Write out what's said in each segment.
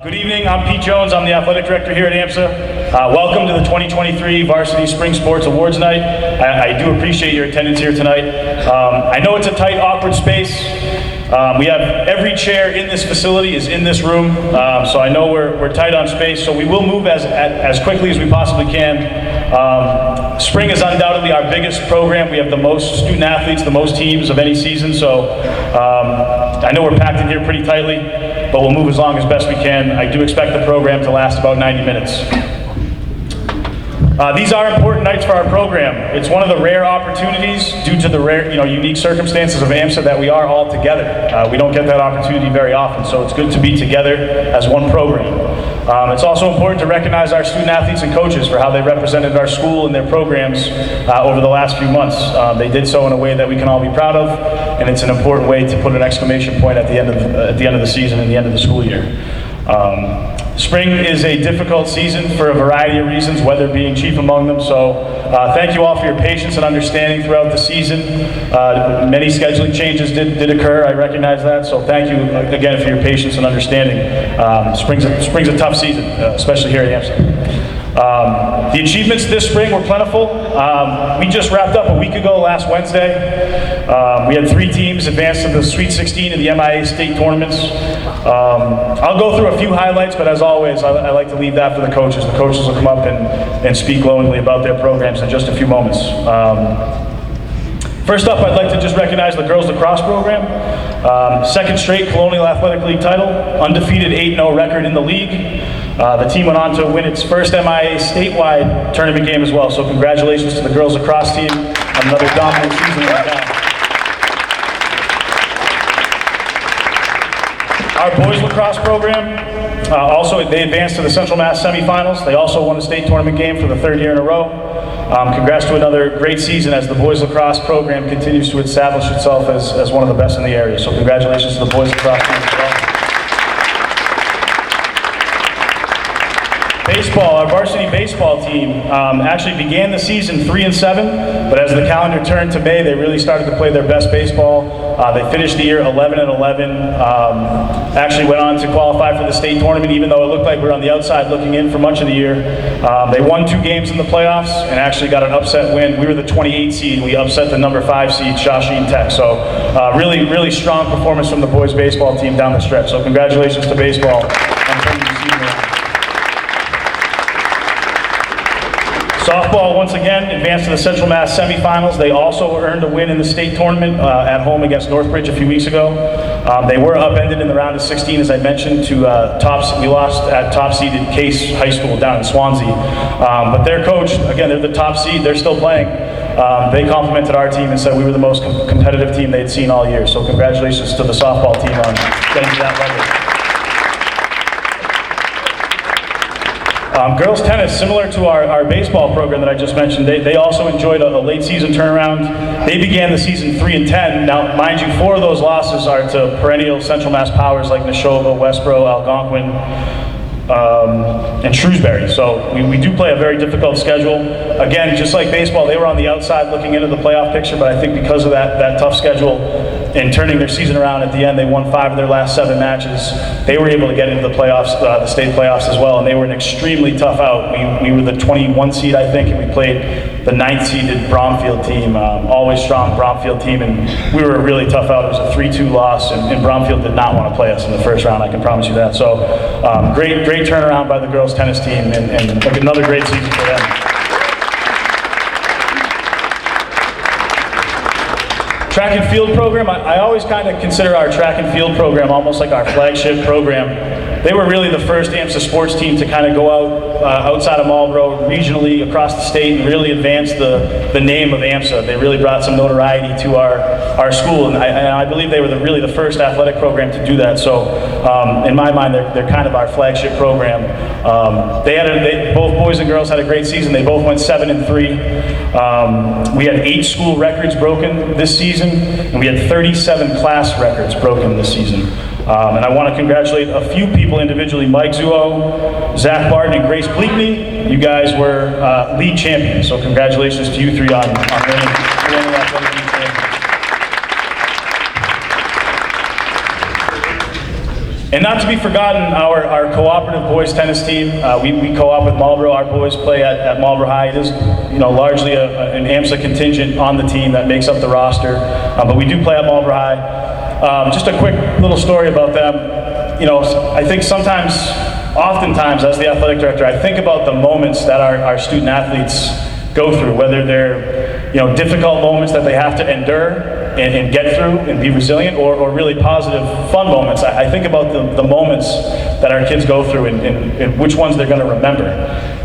Good evening, I'm Pete Jones. I'm the athletic director here at AMSA. Welcome to the 2023 Varsity Spring Sports Awards Night. I do appreciate your attendance here tonight. I know it's a tight, awkward space. We have every chair in this facility is in this room, so I know we're tight on space, so we will move as quickly as we possibly can. Spring is undoubtedly our biggest program. We have the most student athletes, the most teams of any season, so I know we're packed in here pretty tightly, but we'll move as long as best we can. I do expect the program to last about 90 minutes. These are important nights for our program. It's one of the rare opportunities, due to the rare, unique circumstances of AMSA, that we are all together. We don't get that opportunity very often, so it's good to be together as one program. It's also important to recognize our student athletes and coaches for how they represented our school and their programs over the last few months. They did so in a way that we can all be proud of, and it's an important way to put an exclamation point at the end of the season and the end of the school year. Spring is a difficult season for a variety of reasons, weather being chief among them, so thank you all for your patience and understanding throughout the season. Many scheduling changes did occur, I recognize that, so thank you again for your patience and understanding. Spring's a tough season, especially here at AMSA. The achievements this spring were plentiful. We just wrapped up a week ago, last Wednesday. We had 3 teams advance to the Sweet 16 in the MIA state tournaments. I'll go through a few highlights, but as always, I like to leave that for the coaches. The coaches will come up and speak glowingly about their programs in just a few moments. First up, I'd like to just recognize the girls lacrosse program. Second straight Colonial Athletic League title, undefeated 8-0 record in the league. The team went on to win its first MIA statewide tournament game as well, so congratulations to the girls lacrosse team on another dominant season right now. Our boys lacrosse program, they advanced to the Central Mass semifinals. They also won a state tournament game for the 3rd year in a row. Congrats to another great season as the boys lacrosse program continues to establish itself as one of the best in the area. So congratulations to the boys lacrosse team as well. Baseball, our varsity baseball team actually began the season 3-7, but as the calendar turned to May, they really started to play their best baseball. They finished the year 11-11. Actually went on to qualify for the state tournament, even though it looked like we were on the outside looking in for much of the year. They won 2 games in the playoffs and actually got an upset win. We were the 28 seed. We upset the number 5 seed, Shawsheen Tech. So really, really strong performance from the boys baseball team down the stretch. So congratulations to baseball on turning the season around. Softball, once again, advanced to the Central Mass semifinals. They also earned a win in the state tournament at home against Northbridge a few weeks ago. They were upended in the round of 16, as I mentioned, to we lost at top-seeded Case High School down in Swansea. But their coach, again, they're the top seed, they're still playing. They complimented our team and said we were the most competitive team they'd seen all year. So congratulations to the softball team on getting to that level. Girls tennis, similar to our baseball program that I just mentioned, they also enjoyed a late season turnaround. They began the season 3-10. Now, mind you, 4 of those losses are to perennial Central Mass powers like Neshoba, Westboro, Algonquin, and Shrewsbury. So we do play a very difficult schedule. Again, just like baseball, they were on the outside looking into the playoff picture, but I think because of that tough schedule and turning their season around at the end, they won 5 of their last 7 matches. They were able to get into the playoffs, the state playoffs as well, and they were an extremely tough out. We were the 21 seed, I think, and we played the 9th seeded Bromfield team, always strong Bromfield team, and we were a really tough out. It was a 3-2 loss, and Bromfield did not want to play us in the first round, I can promise you that. So great turnaround by the girls tennis team, and another great season for them. Track and field program, I always kind of consider our track and field program almost like our flagship program. They were really the first AMSA sports team to kind of go out outside of Marlboro, regionally, across the state, and really advance the name of AMSA. They really brought some notoriety to our school, and I believe they were really the first athletic program to do that. So in my mind, they're kind of our flagship program. Both boys and girls had a great season. They both went 7-3. We had 8 school records broken this season, and we had 37 class records broken this season. And I want to congratulate a few people individually. Mike Zuo, Zach Barton, and Grace Bleakney. You guys were league champions, so congratulations to you 3 on winning athletic league champions. And not to be forgotten, our cooperative boys tennis team. We co-op with Marlboro. Our boys play at Marlboro High. It is, largely an AMSA contingent on the team that makes up the roster. But we do play at Marlboro High. Just a quick little story about them. I think oftentimes, as the athletic director, I think about the moments that our student athletes go through, whether they're difficult moments that they have to endure and get through and be resilient, or really positive, fun moments. I think about the moments that our kids go through and which ones they're going to remember.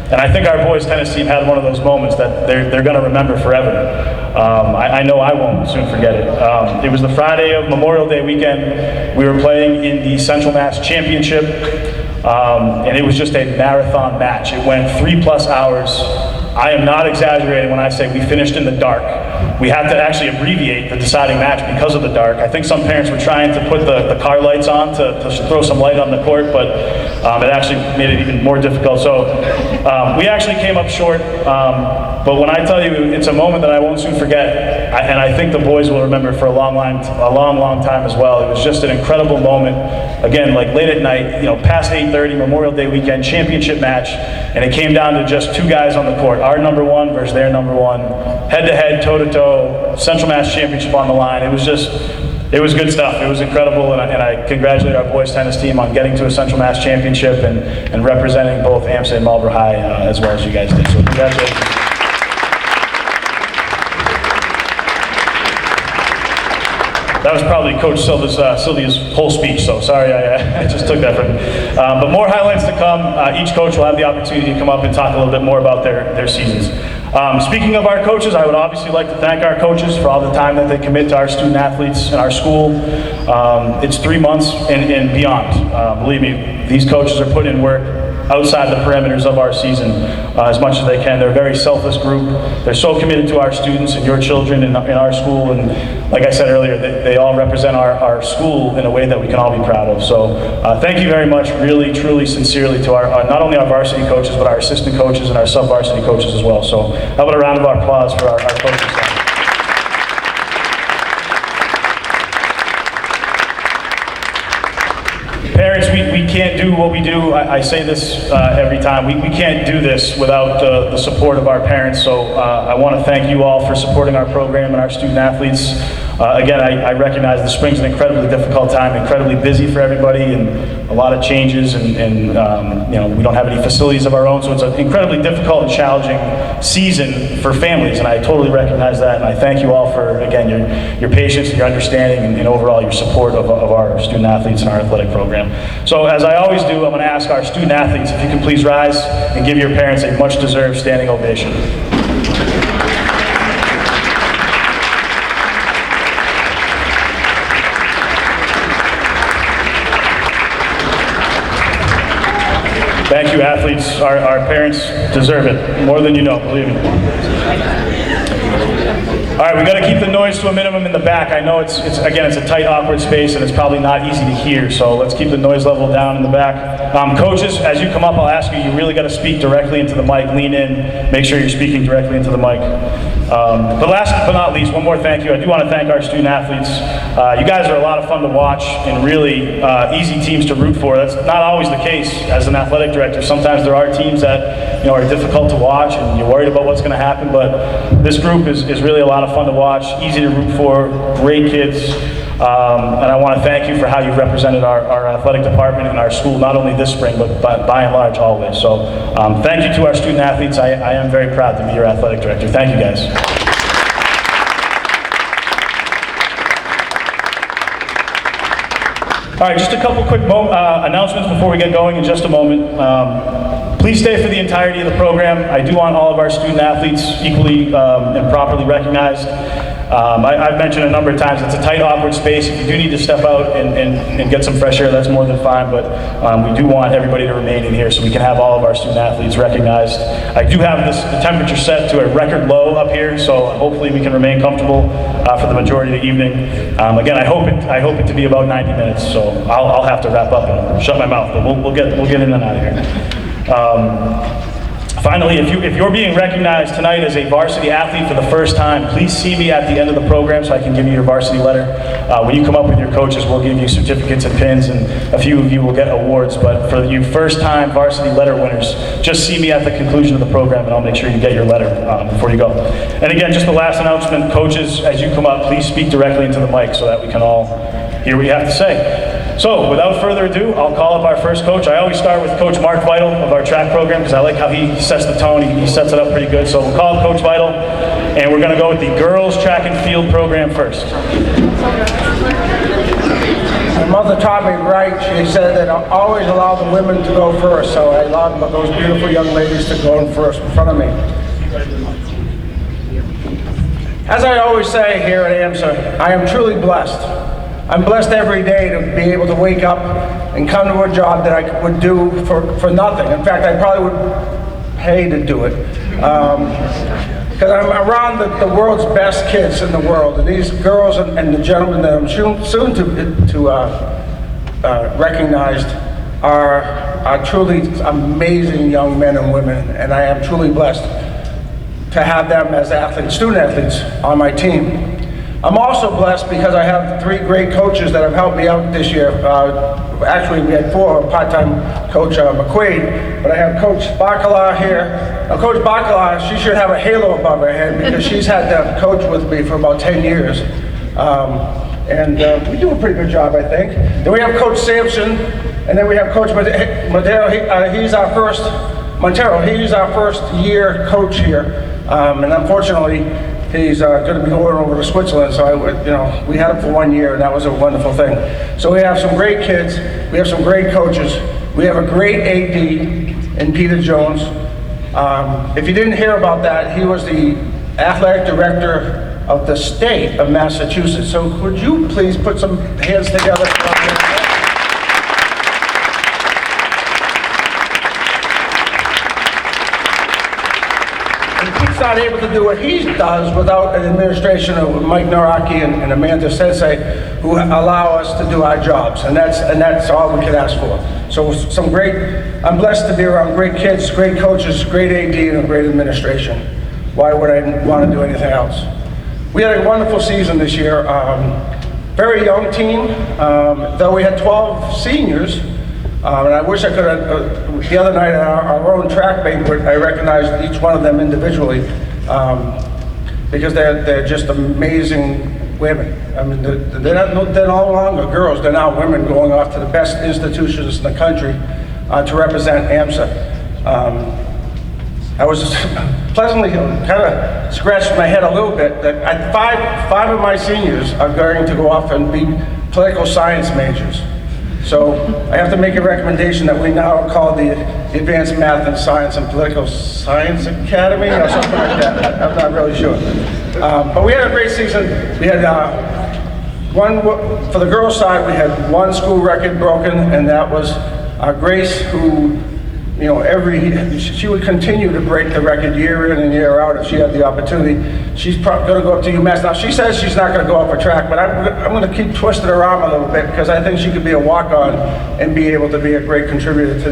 And I think our boys tennis team had one of those moments that they're going to remember forever. I know I won't soon forget it. It was the Friday of Memorial Day weekend. We were playing in the Central Mass Championship, and it was just a marathon match. It went 3+ hours. I am not exaggerating when I say we finished in the dark. We had to actually abbreviate the deciding match because of the dark. I think some parents were trying to put the car lights on to throw some light on the court, but it actually made it even more difficult. So we actually came up short, but when I tell you it's a moment that I won't soon forget, and I think the boys will remember for a long time as well. It was just an incredible moment. Again, like late at night, past 8:30, Memorial Day weekend, championship match, and it came down to just two guys on the court, our number one versus their number one, head-to-head, toe-to-toe, Central Mass Championship on the line. It was good stuff. It was incredible, and I congratulate our boys tennis team on getting to a Central Mass Championship and representing both AMSA and Marlboro High as well as you guys did. So congratulations. That was probably Coach Sylvia's whole speech, so sorry I just took that from him. But more highlights to come. Each coach will have the opportunity to come up and talk a little bit more about their seasons. Speaking of our coaches, I would obviously like to thank our coaches for all the time that they commit to our student athletes in our school. It's 3 months and beyond. Believe me, these coaches are putting in work outside the perimeters of our season as much as they can. They're a very selfless group. They're so committed to our students and your children in our school, and like I said earlier, they all represent our school in a way that we can all be proud of. So thank you very much, really, truly, sincerely, to our not only our varsity coaches, but our assistant coaches and our sub-varsity coaches as well. So how about a round of applause for our coaches? Parents, we can't do what we do. I say this every time. We can't do this without the support of our parents. So I want to thank you all for supporting our program and our student athletes. Again, I recognize the spring's an incredibly difficult time, incredibly busy for everybody, and a lot of changes, and we don't have any facilities of our own, so it's an incredibly difficult and challenging season for families, and I totally recognize that, and I thank you all for, again, your patience and your understanding and overall your support of our student athletes and our athletic program. So as I always do, I'm going to ask our student athletes if you can please rise and give your parents a much-deserved standing ovation. Thank you, athletes. Our parents deserve it, more than you know, believe me. All right, we got to keep the noise to a minimum in the back. I know it's a tight, awkward space, and it's probably not easy to hear, so let's keep the noise level down in the back. Coaches, as you come up, I'll ask you really got to speak directly into the mic, lean in, make sure you're speaking directly into the mic. But last but not least, one more thank you. I do want to thank our student athletes. You guys are a lot of fun to watch and really easy teams to root for. That's not always the case as an athletic director. Sometimes there are teams that are difficult to watch and you're worried about what's going to happen, but this group is really a lot of fun to watch, easy to root for, great kids. And I want to thank you for how you've represented our athletic department and our school, not only this spring, but by and large always. So thank you to our student athletes. I am very proud to be your athletic director. Thank you, guys. All right, just a couple quick announcements before we get going in just a moment. Please stay for the entirety of the program. I do want all of our student athletes equally and properly recognized. I've mentioned a number of times, it's a tight, awkward space. If you do need to step out and get some fresh air, that's more than fine, but we do want everybody to remain in here so we can have all of our student athletes recognized. I do have the temperature set to a record low up here, so hopefully we can remain comfortable for the majority of the evening. Again, I hope it to be about 90 minutes, so I'll have to wrap up and shut my mouth, but we'll get in and out of here. Finally, if you're being recognized tonight as a varsity athlete for the first time, please see me at the end of the program so I can give you your varsity letter. When you come up with your coaches, we'll give you certificates and pins, and a few of you will get awards. But for you first-time varsity letter winners, just see me at the conclusion of the program, and I'll make sure you get your letter before you go. And again, just the last announcement, coaches, as you come up, please speak directly into the mic so that we can all hear what you have to say. So, without further ado, I'll call up our first coach. I always start with Coach Mark Vital of our track program because I like how he sets the tone. He sets it up pretty good. So we'll call up Coach Vital, and we're going to go with the girls track and field program first. My mother taught me right. She said that I always allow the women to go first, so I allowed those beautiful young ladies to go in first in front of me. As I always say here at AMSA, I am truly blessed. I'm blessed every day to be able to wake up and come to a job that I would do for nothing. In fact, I probably would pay to do it. Because I'm around the world's best kids in the world, and these girls and the gentlemen that I'm soon to recognized are truly amazing young men and women, and I am truly blessed to have them as athletes, student athletes on my team. I'm also blessed because I have 3 great coaches that have helped me out this year. Actually, we had 4, part-time coach McQuaid, but I have Coach Bacala here. Now, Coach Bacala, she should have a halo above her head because she's had to coach with me for about 10 years. We do a pretty good job, I think. Then we have Coach Sampson, and then we have Coach Montero. He's our first year coach here, and unfortunately, he's going to be going over to Switzerland, so we had him for 1 year, and that was a wonderful thing. So we have some great kids, we have some great coaches, we have a great AD in Peter Jones. If you didn't hear about that, he was the athletic director of the state of Massachusetts. So could you please put some hands together for him? He's not able to do what he does without an administration of Mike Noraki and Amanda Sensei, who allow us to do our jobs, and that's all we can ask for. So I'm blessed to be around great kids, great coaches, great AD, and a great administration. Why would I want to do anything else? We had a wonderful season this year. Very young team, though we had 12 seniors. And I wish I could have, the other night at our own track banquet, I recognized each one of them individually because they're just amazing women. I mean, they're no longer girls, they're now women going off to the best institutions in the country to represent AMSA. I was pleasantly kind of scratched my head a little bit that five of my seniors are going to go off and be political science majors. So I have to make a recommendation that we now call the Advanced Math and Science and Political Science Academy or something like that. I'm not really sure. But we had a great season. We had for the girls' side, we had 1 school record broken, and that was Grace, who, she would continue to break the record year in and year out if she had the opportunity. She's going to go up to UMass. Now, she says she's not going to go up for track, but I'm going to keep twisting her arm a little bit because I think she could be a walk-on and be able to be a great contributor to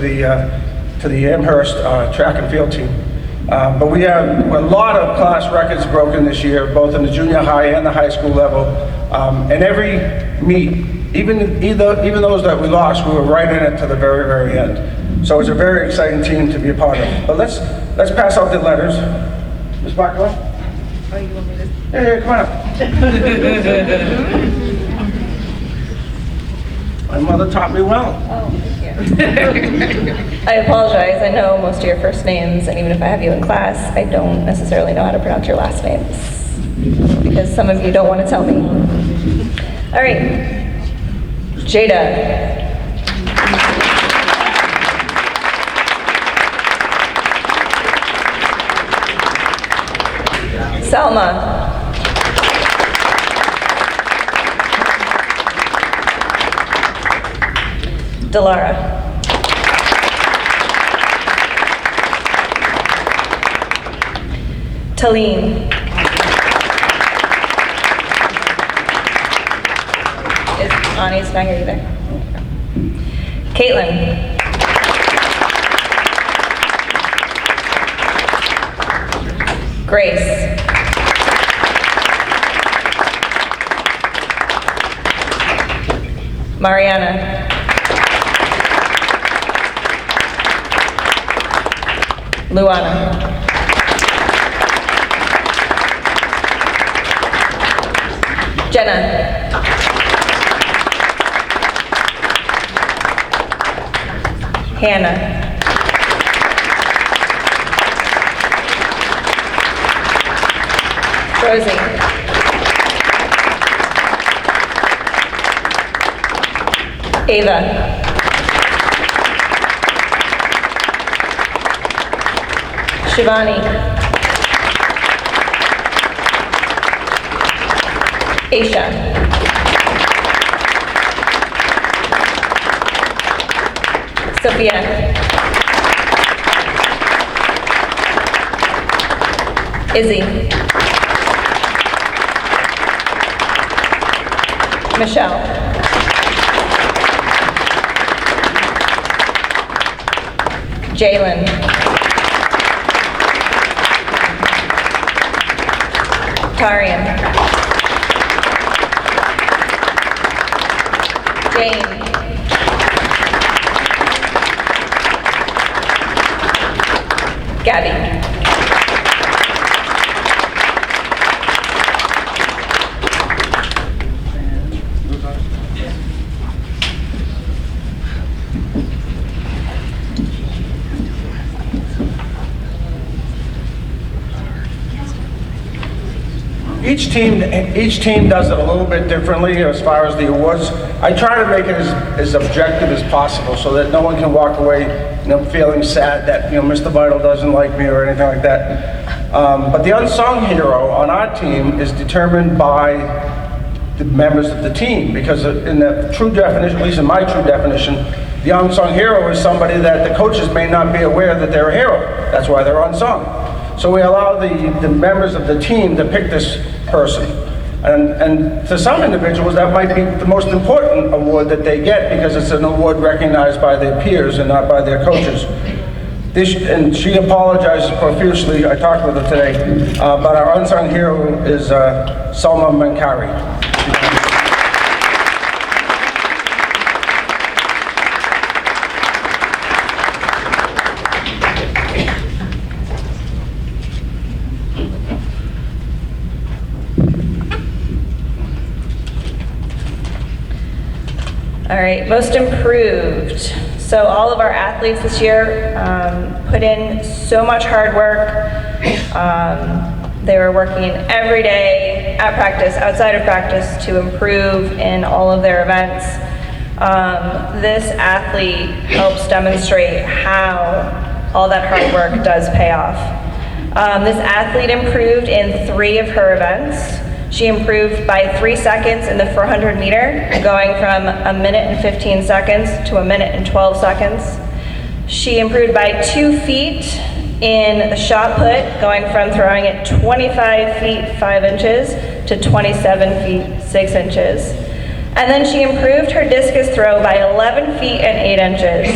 the Amherst track and field team. But we have a lot of class records broken this year, both in the junior high and the high school level. And every meet, even those that we lost, we were right in it to the very, very end. So it's a very exciting team to be a part of. But let's pass out the letters. Ms. Bacala? Oh, you want me to? Yeah, come on up. My mother taught me well. Oh, thank you. I apologize. I know most of your first names, and even if I have you in class, I don't necessarily know how to pronounce your last names because some of you don't want to tell me. All right. Jada. Selma. Delara. Talene. Is Ani Spang, are you there? Caitlin. Grace. Mariana. Luana. Jenna. Hannah. Rosie. Ava. Shivani. Aisha. Sophia. Izzy. Michelle. Jalen. Tarian. Jane. Gabby. Each team does it a little bit differently as far as the awards. I try to make it as objective as possible so that no one can walk away, feeling sad that, Mr. Vital doesn't like me or anything like that. But the unsung hero on our team is determined by the members of the team, because in the true definition, at least in my true definition, the unsung hero is somebody that the coaches may not be aware that they're a hero. That's why they're unsung. So we allow the members of the team to pick this person. And to some individuals, that might be the most important award that they get, because it's an award recognized by their peers and not by their coaches. And she apologizes profusely. I talked with her today, but our unsung hero is Salma Mankari. All right, most improved. So all of our athletes this year put in so much hard work. They were working every day at practice, outside of practice, to improve in all of their events. This athlete helps demonstrate how all that hard work does pay off. This athlete improved in 3 of her events. She improved by 3 seconds in the 400 meter, going from 1 minute and 15 seconds to 1 minute and 12 seconds. She improved by 2 feet in the shot put, going from throwing it 25 feet 5 inches to 27 feet 6 inches. And then she improved her discus throw by 11 feet and 8 inches,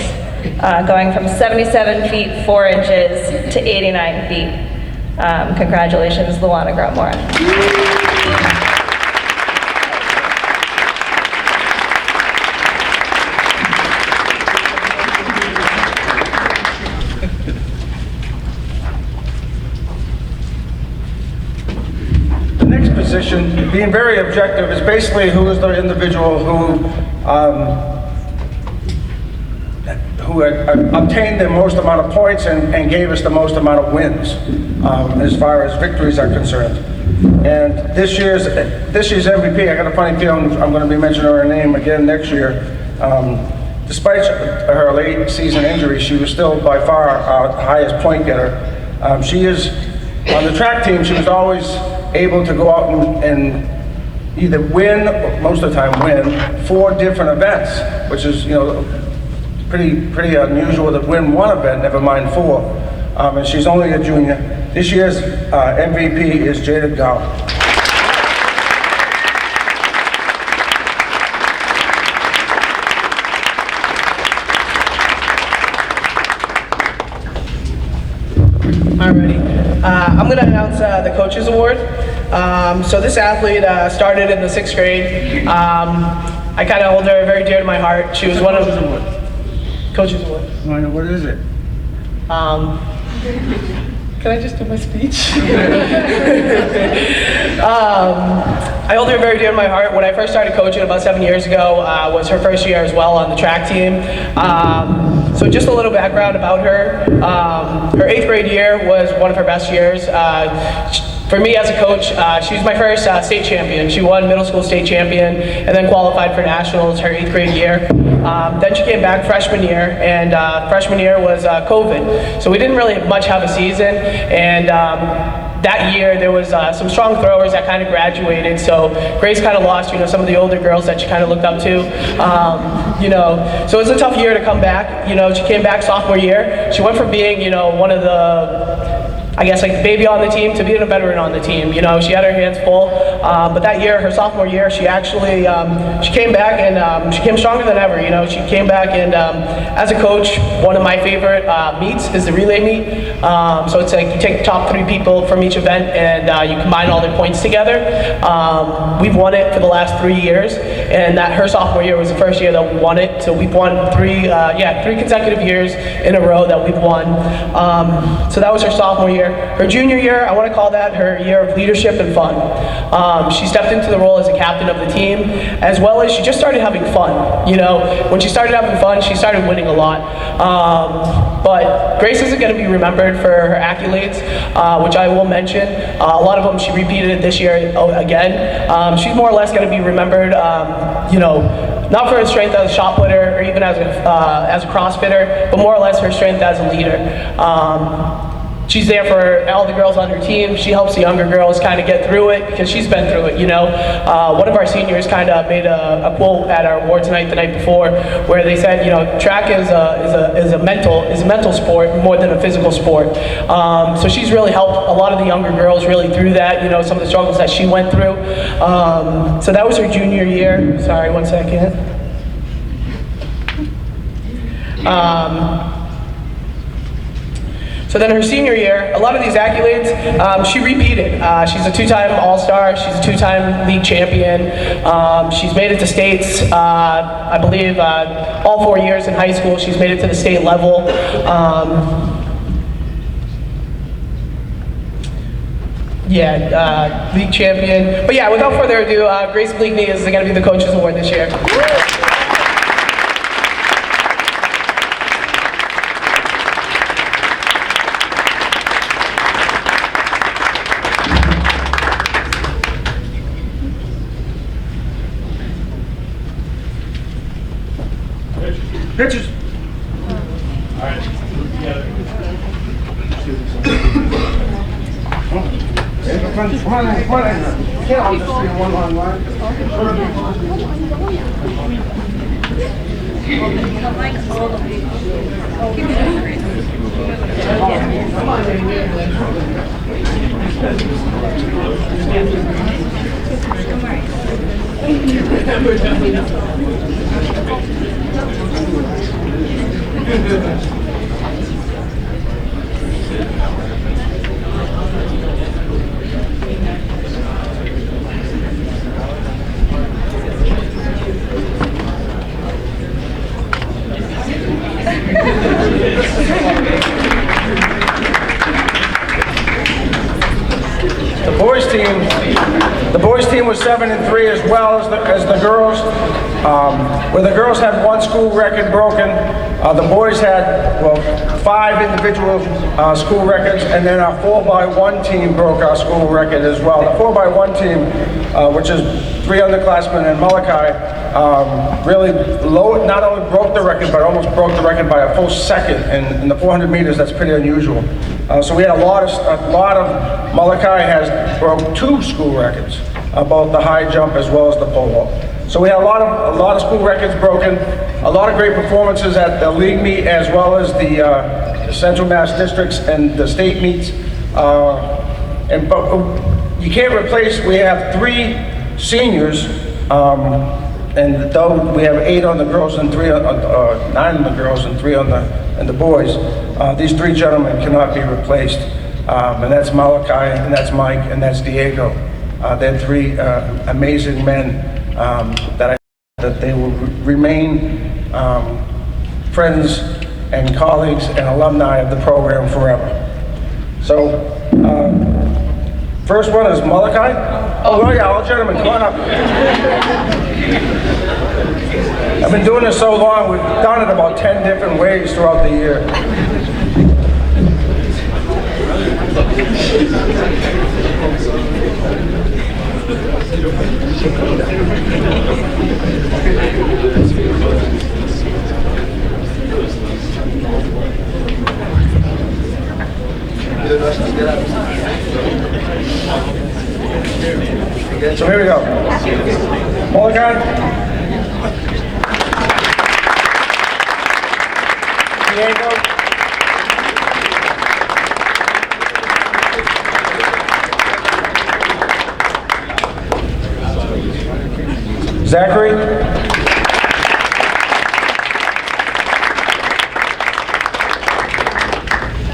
going from 77 feet 4 inches to 89 feet. Congratulations, Luana Grotmore. The next position, being very objective, is basically who is the individual who obtained the most amount of points and gave us the most amount of wins as far as victories are concerned. And this year's MVP, I got a funny feeling I'm going to be mentioning her name again next year. Despite her late season injury, she was still by far our highest point getter. She is, on the track team, she was always able to go out and either win, or most of the time win, 4 different events, which is, pretty unusual to win 1 event, never mind 4. And she's only a junior. This year's MVP is Jada Gow. Alrighty. I'm going to announce the Coaches Award. So this athlete started in the 6th grade. I kind of hold her very dear to my heart. She was one of the Coaches Award. What is it? Can I just do my speech? I hold her very dear to my heart. When I first started coaching about 7 years ago, was her first year as well on the track team. So just a little background about her. Her 8th grade year was one of her best years. For me as a coach, she was my first state champion. She won middle school state champion and then qualified for nationals her 8th grade year. Then she came back freshman year, and freshman year was COVID. So we didn't really much have a season, and that year there was some strong throwers that kind of graduated, so Grace kind of lost, some of the older girls that she kind of looked up to. So it was a tough year to come back. She came back sophomore year. She went from being, one of the, I guess, like the baby on the team to being a veteran on the team. She had her hands full, but that year, her sophomore year, she actually, she came back and she came stronger than ever. She came back and as a coach, one of my favorite meets is the relay meet. So it's like you take the top 3 people from each event and you combine all their points together. We've won it for the last 3 years, and that her sophomore year was the first year that we won it. So we've won 3 consecutive years in a row that we've won. So that was her sophomore year. Her junior year, I want to call that her year of leadership and fun. She stepped into the role as a captain of the team, as well as she just started having fun. When she started having fun, she started winning a lot. But Grace isn't going to be remembered for her accolades, which I will mention. A lot of them she repeated this year again. She's more or less going to be remembered, not for her strength as a shot putter or even as a crossfitter, but more or less her strength as a leader. She's there for all the girls on her team. She helps the younger girls kind of get through it because she's been through it. One of our seniors kind of made a quote at our awards night the night before, where they said, track is a mental sport more than a physical sport. So she's really helped a lot of the younger girls really through that. Some of the struggles that she went through. So that was her junior year. Sorry, 1 second. So then her senior year, a lot of these accolades, she repeated. She's a 2-time All-Star, she's a 2-time league champion, she's made it to states, I believe all 4 years in high school, she's made it to the state level. League champion. But yeah, without further ado, Grace Bleakney is going to be the Coaches Award this year. Pictures. All right. Together. Come on. Can't all just be one on one. The boys team was 7-3 as well as the girls. Where the girls had 1 school record broken, the boys had 5 individual school records, and then our 4x1 team broke our school record as well. The 4x1 team, which is 3 underclassmen and Malachi, really not only broke the record, but almost broke the record by a full second. And in the 400 meters, that's pretty unusual. So we had a lot of Malachi has broke 2 school records, both the high jump as well as the pole vault. So we had a lot of school records broken, a lot of great performances at the league meet as well as the Central Mass districts and the state meets. But you can't replace. We have 3 seniors, and though we have 8 on the girls and 9 on the girls and 3 on the boys, these 3 gentlemen cannot be replaced. and that's Malachi, and that's Mike, and that's Diego. They're three amazing men that they will remain friends and colleagues and alumni of the program forever. So, first one is Malachi. Oh yeah, all gentlemen, come on up. I've been doing this so long, we've done it about 10 different ways throughout the year. So here we go. Malachi. Diego. Zachary.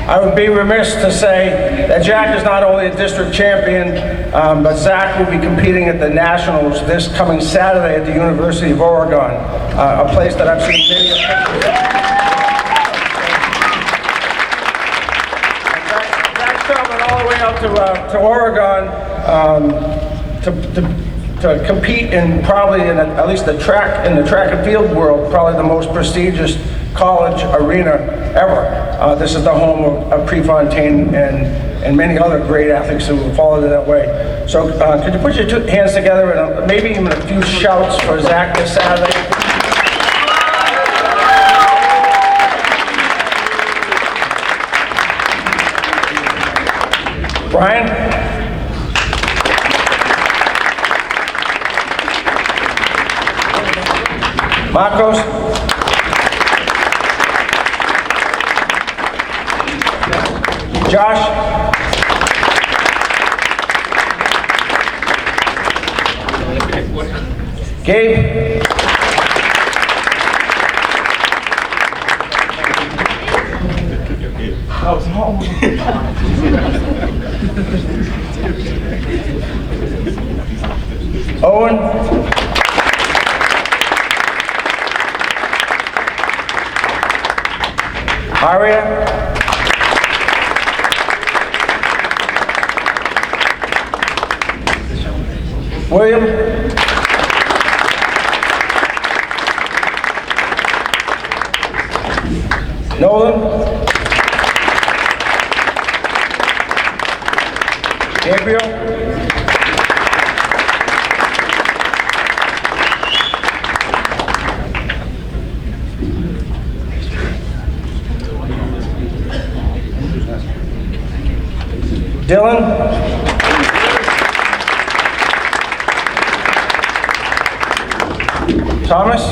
I would be remiss to say that Jack is not only a district champion, but Zach will be competing at the Nationals this coming Saturday at the University of Oregon, a place that I've seen video pictures of. Zach's traveling all the way out to Oregon to compete in probably at least in the track and field world, probably the most prestigious college arena ever. This is the home of Prefontaine and many other great athletes who have followed it that way. So could you put your two hands together and maybe even a few shouts for Zach this Saturday? Brian? Marcos? Josh? Gabe? Owen? Aria? William? Nolan? Gabriel? Dylan? Thomas?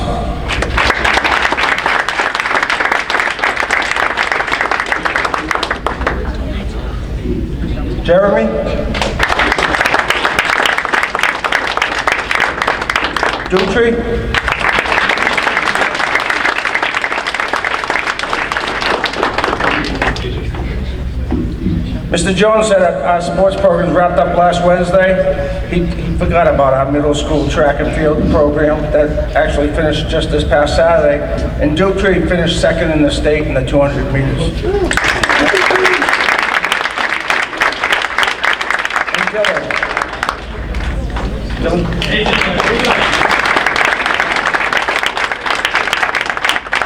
Jeremy? Dutry? Mr. Jones said our sports program wrapped up last Wednesday. He forgot about our middle school track and field program that actually finished just this past Saturday. And Dutry finished second in the state in the 200 meters. And Dylan.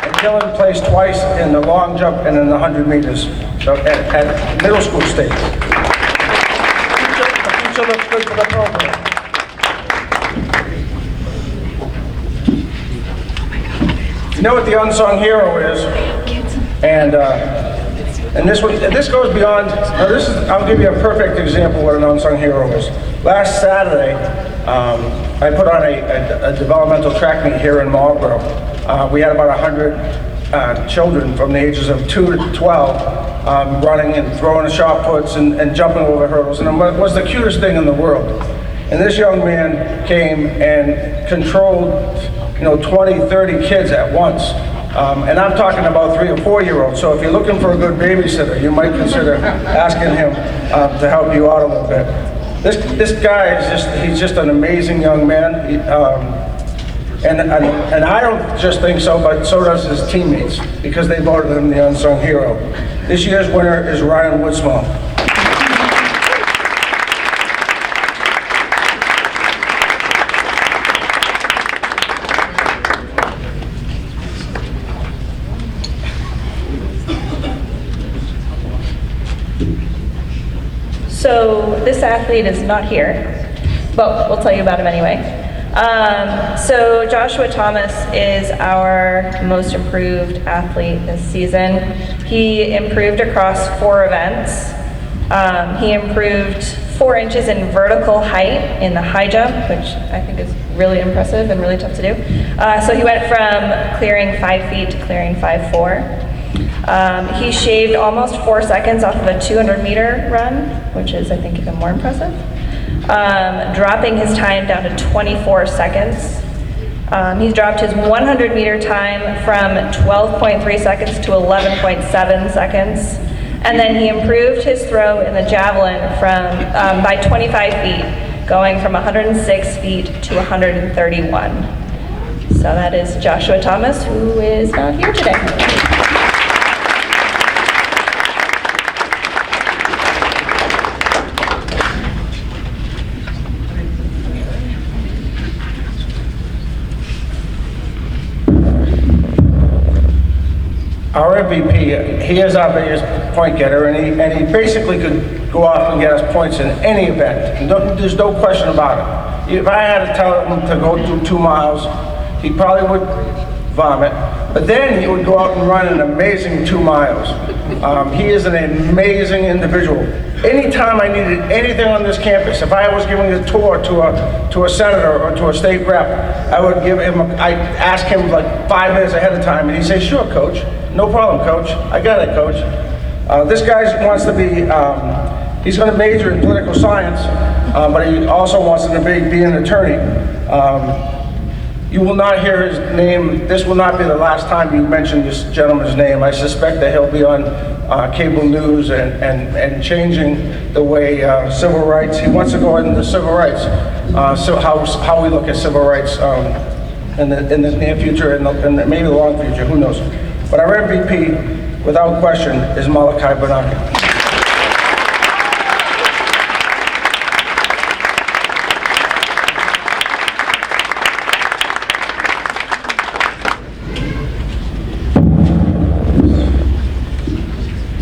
And Dylan placed twice in the long jump and in the 100 meters. So at middle school state. The future looks good for the program. You know what the unsung hero is? And this goes beyond. I'll give you a perfect example of what an unsung hero is. Last Saturday, I put on a developmental track meet here in Marlborough. We had about 100 children from the ages of 2 to 12. Running and throwing shot puts and jumping over hurdles, and it was the cutest thing in the world. And this young man came and controlled, 20, 30 kids at once And I'm talking about 3 or 4-year-olds. So if you're looking for a good babysitter, you might consider asking him to help you out a little bit. This guy he's just an amazing young man. And I don't just think so, but so does his teammates, because they voted him the unsung hero. This year's winner is Ryan Woodsmall. So this athlete is not here, but we'll tell you about him anyway. So Joshua Thomas is our most improved athlete this season. He improved across 4 events. He improved 4 inches in vertical height in the high jump, which I think is really impressive and really tough to do. So he went from clearing 5 feet to clearing 5'4". He shaved almost 4 seconds off of a 200-meter run, which is, I think, even more impressive. Dropping his time down to 24 seconds. He's dropped his 100-meter time from 12.3 seconds to 11.7 seconds. And then he improved his throw in the javelin by 25 feet, going from 106 feet to 131. So that is Joshua Thomas, who is not here today. Our MVP, he is our biggest point getter, and he basically could go off and get us points in any event. There's no question about it. If I had to tell him to go do 2 miles, he probably would vomit, but then he would go out and run an amazing 2 miles. He is an amazing individual. Anytime I needed anything on this campus, if I was giving a tour to a senator or to a state rep, I'd ask him like 5 minutes ahead of time, and he'd say, "Sure, coach. No problem, coach. I got it, coach." This guy wants to be, he's going to major in political science, but he also wants to be an attorney. You will not hear his name. This will not be the last time you mention this gentleman's name. I suspect that he'll be on cable news and changing the way civil rights. He wants to go into civil rights, so how we look at civil rights in the near future and maybe the long future. Who knows? But our MVP, without question, is Malachi Benaki.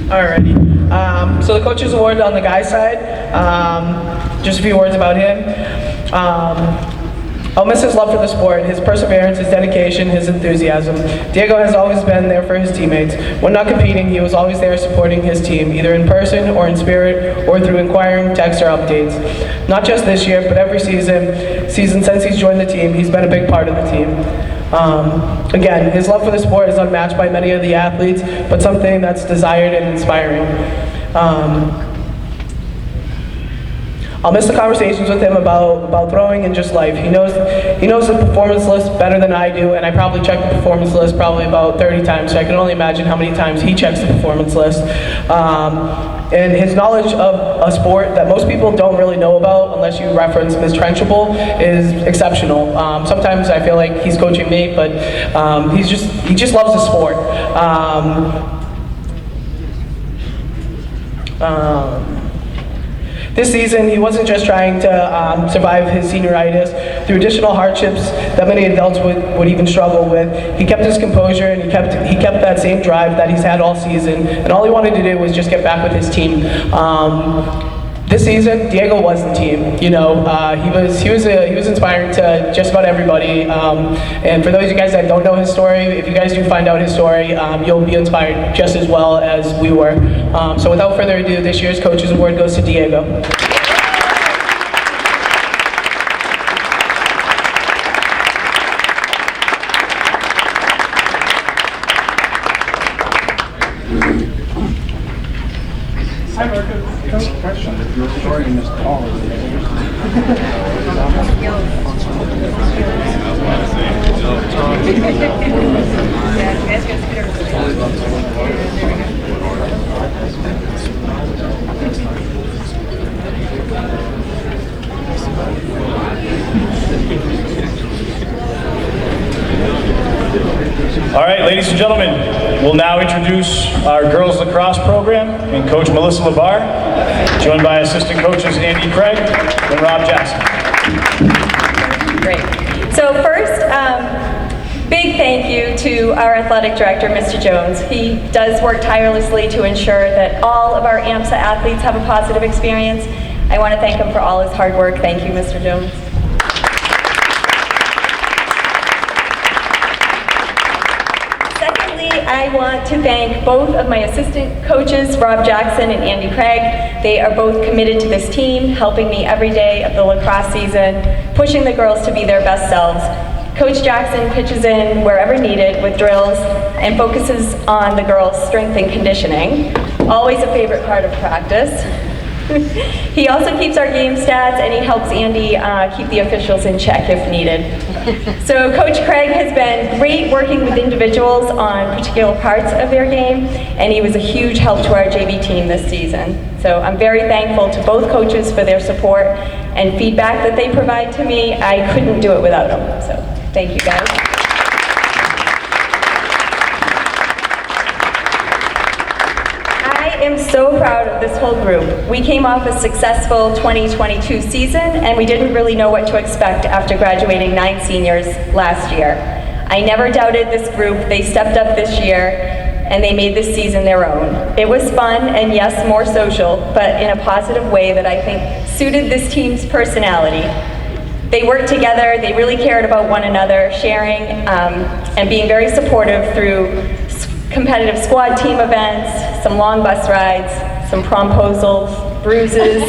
Alrighty. So the Coaches Award on the guy's side, just a few words about him. I'll miss his love for the sport, his perseverance, his dedication, his enthusiasm. Diego has always been there for his teammates. When not competing, he was always there supporting his team, either in person or in spirit or through inquiring texts or updates. Not just this year, but every season since he's joined the team, he's been a big part of the team. Again, his love for the sport is unmatched by many of the athletes, but something that's desired and inspiring. I'll miss the conversations with him about throwing and just life. He knows the performance list better than I do, and I probably check the performance list probably about 30 times, so I can only imagine how many times he checks the performance list. And his knowledge of a sport that most people don't really know about unless you reference Ms. Trenchable is exceptional. Sometimes I feel like he's coaching me, but he just loves the sport. This season, he wasn't just trying to survive his senioritis. Through additional hardships that many adults would even struggle with, he kept his composure and he kept that same drive that he's had all season. And all he wanted to do was just get back with his team. This season, Diego was the team. You know, he was inspiring to just about everybody. And for those of you guys that don't know his story, if you guys do find out his story, you'll be inspired just as well as we were. So without further ado, this year's Coaches Award goes to Diego. Question. Your story in this call is All right, ladies and gentlemen, we'll now introduce our girls lacrosse program and Coach Melissa LeBar, joined by assistant coaches Andy Craig and Rob Jackson. Great. So first, big thank you to our athletic director, Mr. Jones. He does work tirelessly to ensure that all of our AMSA athletes have a positive experience. I want to thank him for all his hard work. Thank you, Mr. Jones. I want to thank both of my assistant coaches, Rob Jackson and Andy Craig. They are both committed to this team, helping me every day of the lacrosse season, pushing the girls to be their best selves. Coach Jackson pitches in wherever needed with drills and focuses on the girls' strength and conditioning, always a favorite part of practice. He also keeps our game stats, and he helps Andy keep the officials in check if needed. So Coach Craig has been great working with individuals on particular parts of their game, and he was a huge help to our JV team this season. So I'm very thankful to both coaches for their support and feedback that they provide to me. I couldn't do it without them, so thank you guys. I am so proud of this whole group. We came off a successful 2022 season, and we didn't really know what to expect after graduating 9 seniors last year. I never doubted this group. They stepped up this year, and they made this season their own. It was fun, and yes, more social, but in a positive way that I think suited this team's personality. They worked together, they really cared about one another, sharing and being very supportive through competitive squad team events, some long bus rides, some promposals, bruises,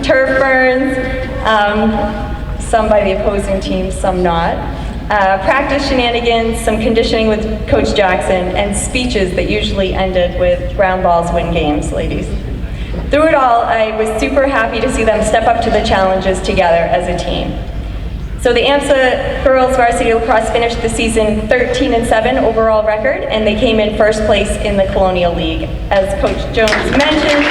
turf burns, some by the opposing team, some not. Practice shenanigans, some conditioning with Coach Jackson, and speeches that usually ended with ground balls win games, ladies. Through it all, I was super happy to see them step up to the challenges together as a team. So the AMSA girls varsity lacrosse finished the season 13-7 overall record, and they came in first place in the Colonial League. As Coach Jones mentioned,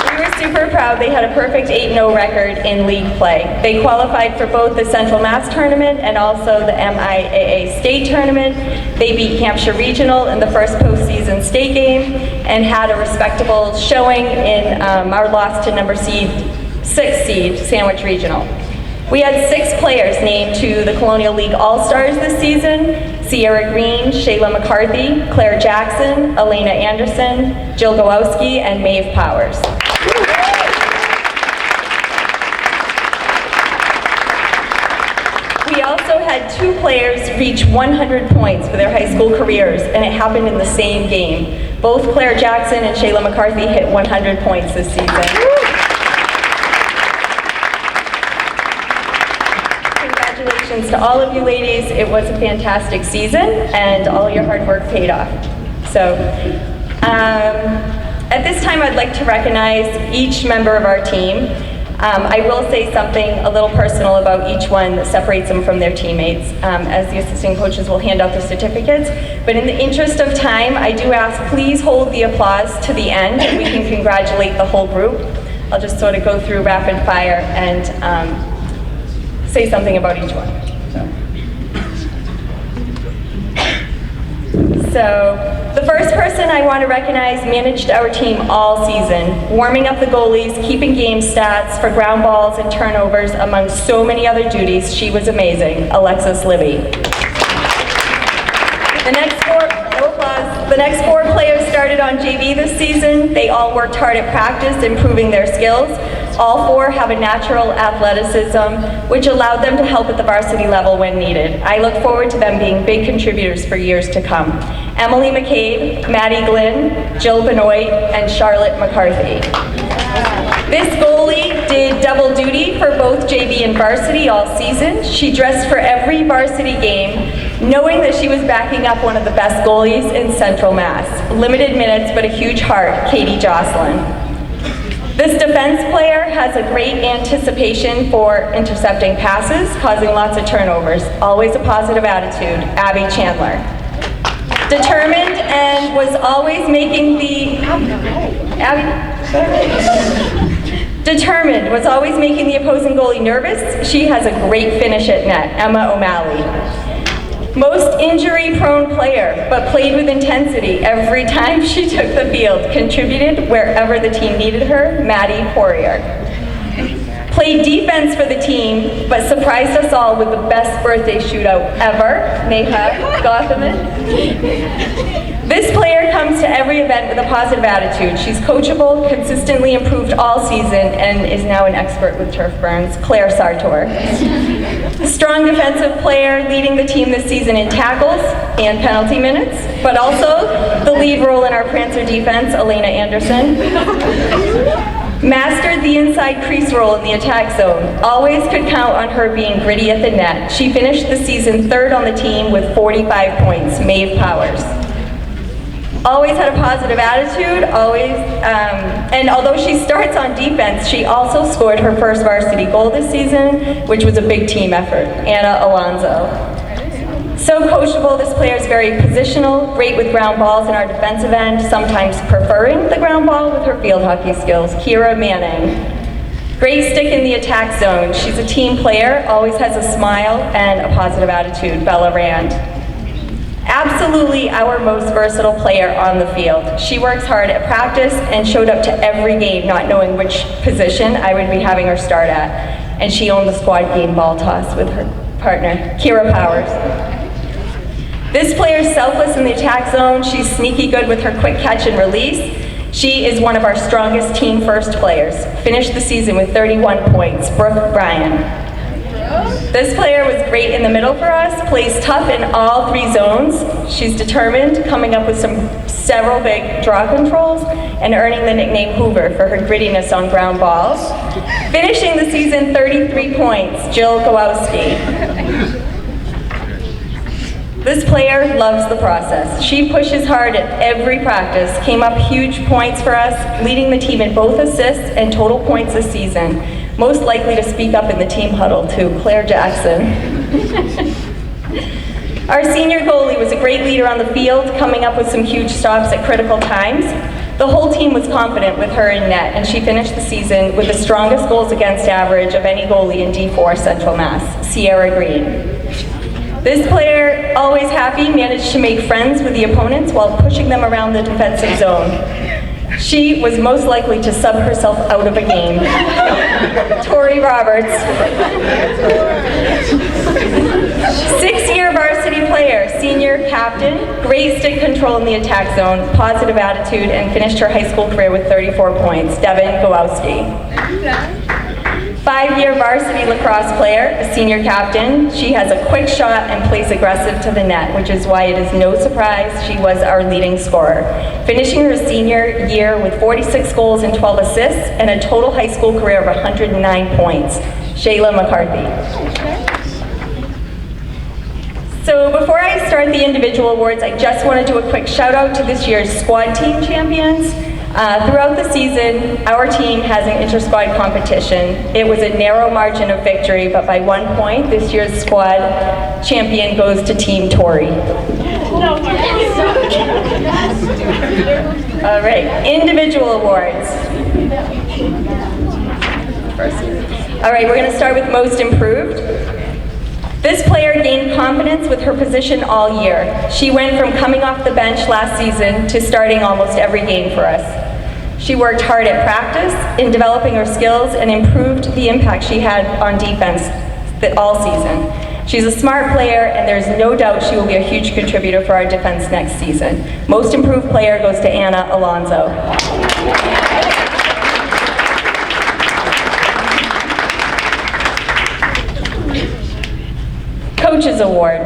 we were super proud. They had a perfect 8-0 record in league play. They qualified for both the Central Mass Tournament and also the MIAA State Tournament. They beat Hampshire Regional in the first postseason state game and had a respectable showing in our loss to number 6 seed, Sandwich Regional. We had 6 players named to the Colonial League All-Stars this season: Sierra Green, Shayla McCarthy, Claire Jackson, Elena Anderson, Jill Gowowski, and Maeve Powers. We also had 2 players reach 100 points for their high school careers, and it happened in the same game. Both Claire Jackson and Shayla McCarthy hit 100 points this season. Congratulations to all of you ladies. It was a fantastic season, and all your hard work paid off. So, at this time, I'd like to recognize each member of our team. I will say something a little personal about each one that separates them from their teammates, as the assistant coaches will hand out the certificates. But in the interest of time, I do ask, please hold the applause to the end and we can congratulate the whole group. I'll just sort of go through rapid fire and say something about each one. So the first person I want to recognize managed our team all season, warming up the goalies, keeping game stats for ground balls and turnovers, among so many other duties. She was amazing, Alexis Libby. The next 4 players started on JV this season. They all worked hard at practice, improving their skills. All 4 have a natural athleticism, which allowed them to help at the varsity level when needed. I look forward to them being big contributors for years to come. Emily McCabe, Maddie Glynn, Jill Benoit, and Charlotte McCarthy. This goalie did double duty for both JV and varsity all season. She dressed for every varsity game, knowing that she was backing up one of the best goalies in Central Mass. Limited minutes, but a huge heart, Katie Jocelyn. This defense player has a great anticipation for intercepting passes, causing lots of turnovers. Always a positive attitude, Abby Chandler. Determined and was always making the... Abby? Determined, was always making the opposing goalie nervous. She has a great finish at net, Emma O'Malley. Most injury-prone player, but played with intensity every time she took the field, contributed wherever the team needed her, Maddie Poirier. Played defense for the team, but surprised us all with the best birthday shootout ever, Neha Gothaman. This player comes to every event with a positive attitude. She's coachable, consistently improved all season, and is now an expert with turf burns, Claire Sartor. Strong defensive player, leading the team this season in tackles and penalty minutes, but also the lead role in our Prancer defense, Elena Anderson. Mastered the inside crease role in the attack zone. Always could count on her being gritty at the net. She finished the season third on the team with 45 points, Maeve Powers. Always had a positive attitude, and although she starts on defense, she also scored her first varsity goal this season, which was a big team effort, Anna Alonso. So coachable, this player is very positional, great with ground balls in our defensive end, sometimes preferring the ground ball with her field hockey skills, Kira Manning. Great stick in the attack zone. She's a team player, always has a smile and a positive attitude, Bella Rand. Absolutely our most versatile player on the field. She works hard at practice and showed up to every game not knowing which position I would be having her start at. And she owned the squad game ball toss with her partner, Kira Powers. This player is selfless in the attack zone. She's sneaky good with her quick catch and release. She is one of our strongest team first players. Finished the season with 31 points, Brooke Bryan. This player was great in the middle for us, plays tough in all three zones. She's determined, coming up with several big draw controls, and earning the nickname Hoover for her grittiness on ground balls. Finishing the season 33 points, Jill Gowowski. This player loves the process. She pushes hard at every practice, came up huge points for us, leading the team in both assists and total points this season. Most likely to speak up in the team huddle too, Claire Jackson. Our senior goalie was a great leader on the field, coming up with some huge stops at critical times. The whole team was confident with her in net, and she finished the season with the strongest goals against average of any goalie in D4 Central Mass, Sierra Green. This player, always happy, managed to make friends with the opponents while pushing them around the defensive zone. She was most likely to sub herself out of a game. Tori Roberts. 6-year varsity player, senior captain, great stick control in the attack zone, positive attitude, and finished her high school career with 34 points, Devin Gowowski. 5-year varsity lacrosse player, a senior captain. She has a quick shot and plays aggressive to the net, which is why it is no surprise she was our leading scorer. Finishing her senior year with 46 goals and 12 assists and a total high school career of 109 points, Shayla McCarthy. So before I start the individual awards, I just want to do a quick shout out to this year's squad team champions. Throughout the season, our team has an inter-squad competition. It was a narrow margin of victory, but by 1 point, this year's squad champion goes to Team Tori. All right, individual awards. All right, we're going to start with most improved. This player gained confidence with her position all year. She went from coming off the bench last season to starting almost every game for us. She worked hard at practice in developing her skills and improved the impact she had on defense all season. She's a smart player, and there's no doubt she will be a huge contributor for our defense next season. Most improved player goes to Anna Alonso. Coaches Award.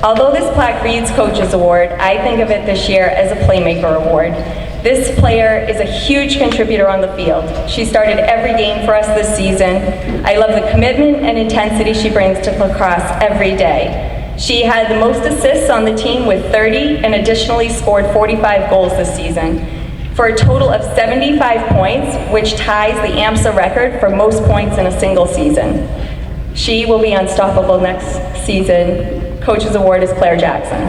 Although this plaque reads Coaches Award, I think of it this year as a Playmaker Award. This player is a huge contributor on the field. She started every game for us this season. I love the commitment and intensity she brings to lacrosse every day. She had the most assists on the team with 30 and additionally scored 45 goals this season, for a total of 75 points, which ties the AMSA record for most points in a single season. She will be unstoppable next season. Coach's Award is Claire Jackson.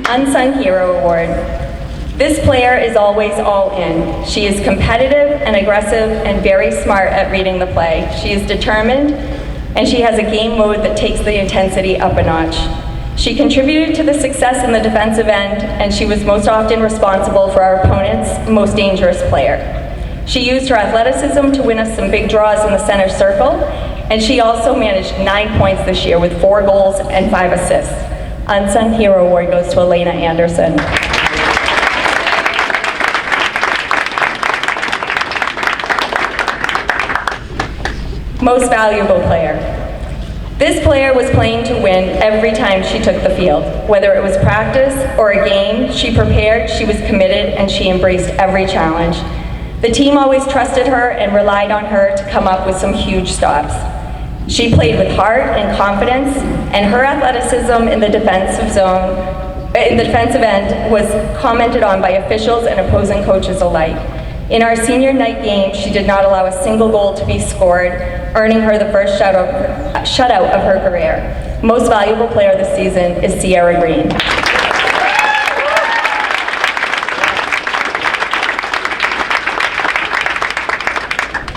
Unsung Hero Award. This player is always all in. She is competitive and aggressive and very smart at reading the play. She is determined, and she has a game mode that takes the intensity up a notch. She contributed to the success in the defensive end, and she was most often responsible for our opponent's most dangerous player. She used her athleticism to win us some big draws in the center circle, and she also managed 9 points this year with 4 goals and 5 assists. Unsung Hero Award goes to Elena Anderson. Most valuable player. This player was playing to win every time she took the field. Whether it was practice or a game, she prepared, she was committed, and she embraced every challenge. The team always trusted her and relied on her to come up with some huge stops. She played with heart and confidence, and her athleticism in the defensive end was commented on by officials and opposing coaches alike. In our senior night game, she did not allow a single goal to be scored, earning her the first shutout of her career. Most valuable player this season is Sierra Green.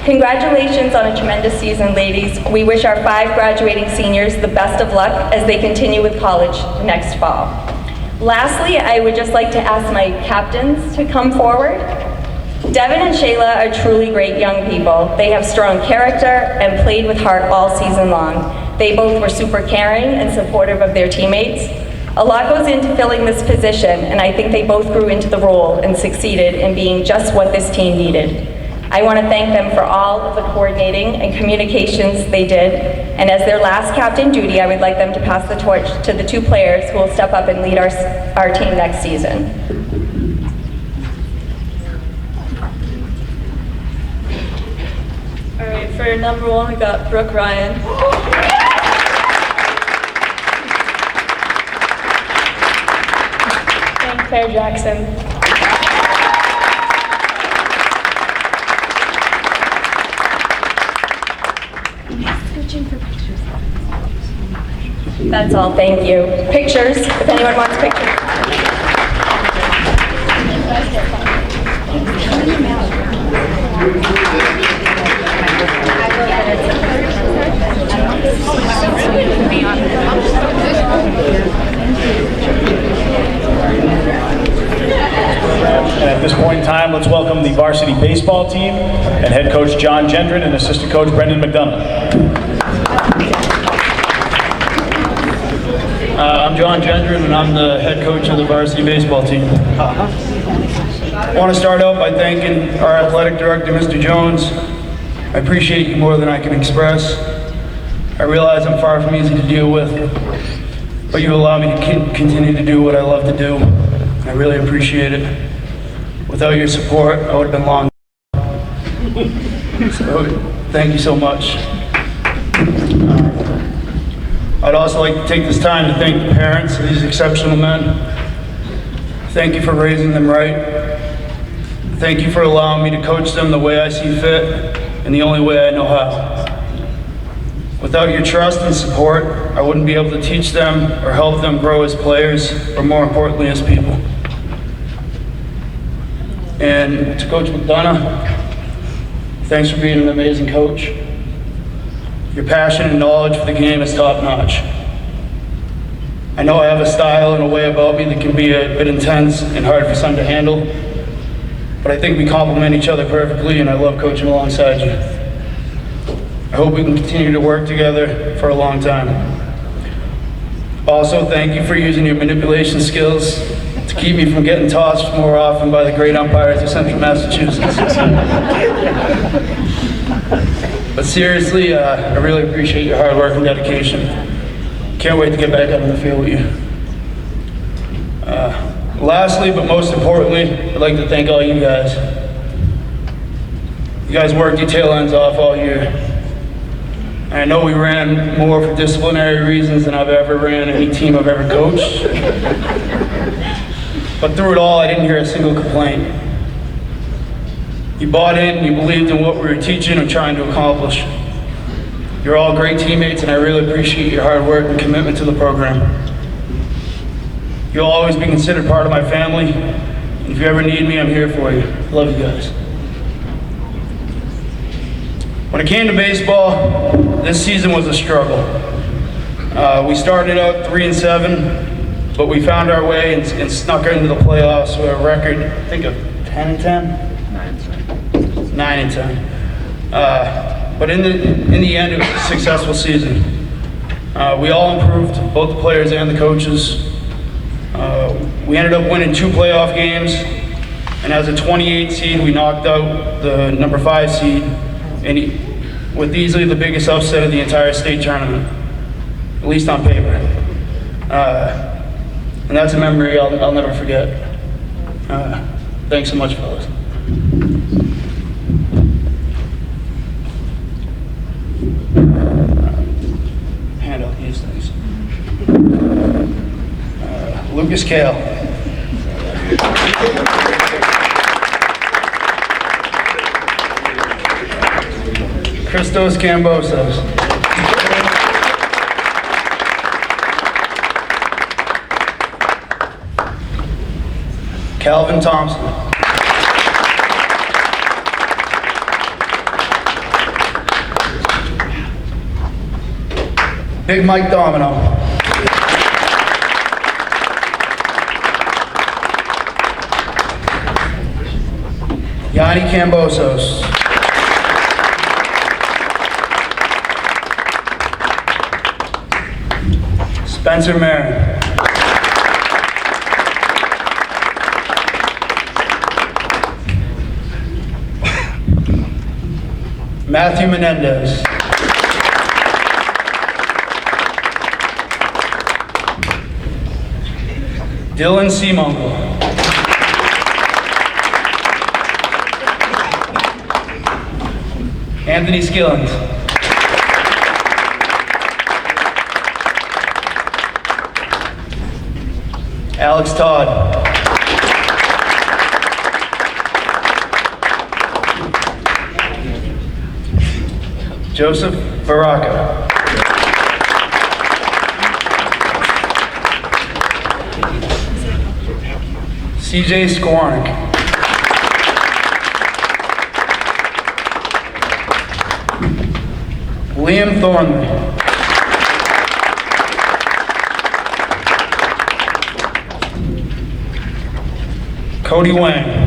Congratulations on a tremendous season, ladies. We wish our 5 graduating seniors the best of luck as they continue with college next fall. Lastly, I would just like to ask my captains to come forward. Devin and Shayla are truly great young people. They have strong character and played with heart all season long. They both were super caring and supportive of their teammates. A lot goes into filling this position, and I think they both grew into the role and succeeded in being just what this team needed. I want to thank them for all of the coordinating and communications they did, and as their last captain duty, I would like them to pass the torch to the 2 players who will step up and lead our team next season. All right, for number 1, we got Brooke Ryan. And Claire Jackson. That's all, thank you. Pictures, if anyone wants pictures. And at this point in time, let's welcome the varsity baseball team and head coach John Gendron and assistant coach Brendan McDonough. I'm John Gendron, and I'm the head coach of the varsity baseball team. I want to start out by thanking our athletic director, Mr. Jones. I appreciate you more than I can express. I realize I'm far from easy to deal with, but you allow me to continue to do what I love to do. I really appreciate it. Without your support, I would have been long. So, thank you so much. I'd also like to take this time to thank the parents of these exceptional men. Thank you for raising them right. Thank you for allowing me to coach them the way I see fit and the only way I know how. Without your trust and support, I wouldn't be able to teach them or help them grow as players, or more importantly, as people. And to Coach McDonough, thanks for being an amazing coach. Your passion and knowledge for the game is top-notch. I know I have a style and a way about me that can be a bit intense and hard for some to handle, but I think we complement each other perfectly, and I love coaching alongside you. I hope we can continue to work together for a long time. Also, thank you for using your manipulation skills to keep me from getting tossed more often by the great umpires of Central Massachusetts. But seriously, I really appreciate your hard work and dedication. Can't wait to get back out on the field with you. Lastly, but most importantly, I'd like to thank all you guys. You guys worked your tail ends off all year. And I know we ran more for disciplinary reasons than I've ever ran any team I've ever coached. But through it all, I didn't hear a single complaint. You bought in, you believed in what we were teaching and trying to accomplish. You're all great teammates, and I really appreciate your hard work and commitment to the program. You'll always be considered part of my family. And if you ever need me, I'm here for you. Love you guys. When it came to baseball, this season was a struggle. We started out 3-7, but we found our way and snuck into the playoffs with a record, I think, of 10-10? 9-10. But in the end, it was a successful season. We all improved, both the players and the coaches. We ended up winning 2 playoff games, and as a 28 seed, we knocked out the number 5 seed, and with easily the biggest upset of the entire state tournament, at least on paper. And that's a memory I'll never forget. Thanks so much, fellas. Hand out these things. Lucas Kale. Christos Cambosos. Calvin Thompson. Big Mike Domino. Yanni Cambosos. Spencer Marin. Matthew Menendez. Dylan Seamongle. Anthony Skillings. Alex Todd. Joseph Baraka. CJ Skwarnik. Liam Thornley. Cody Wang.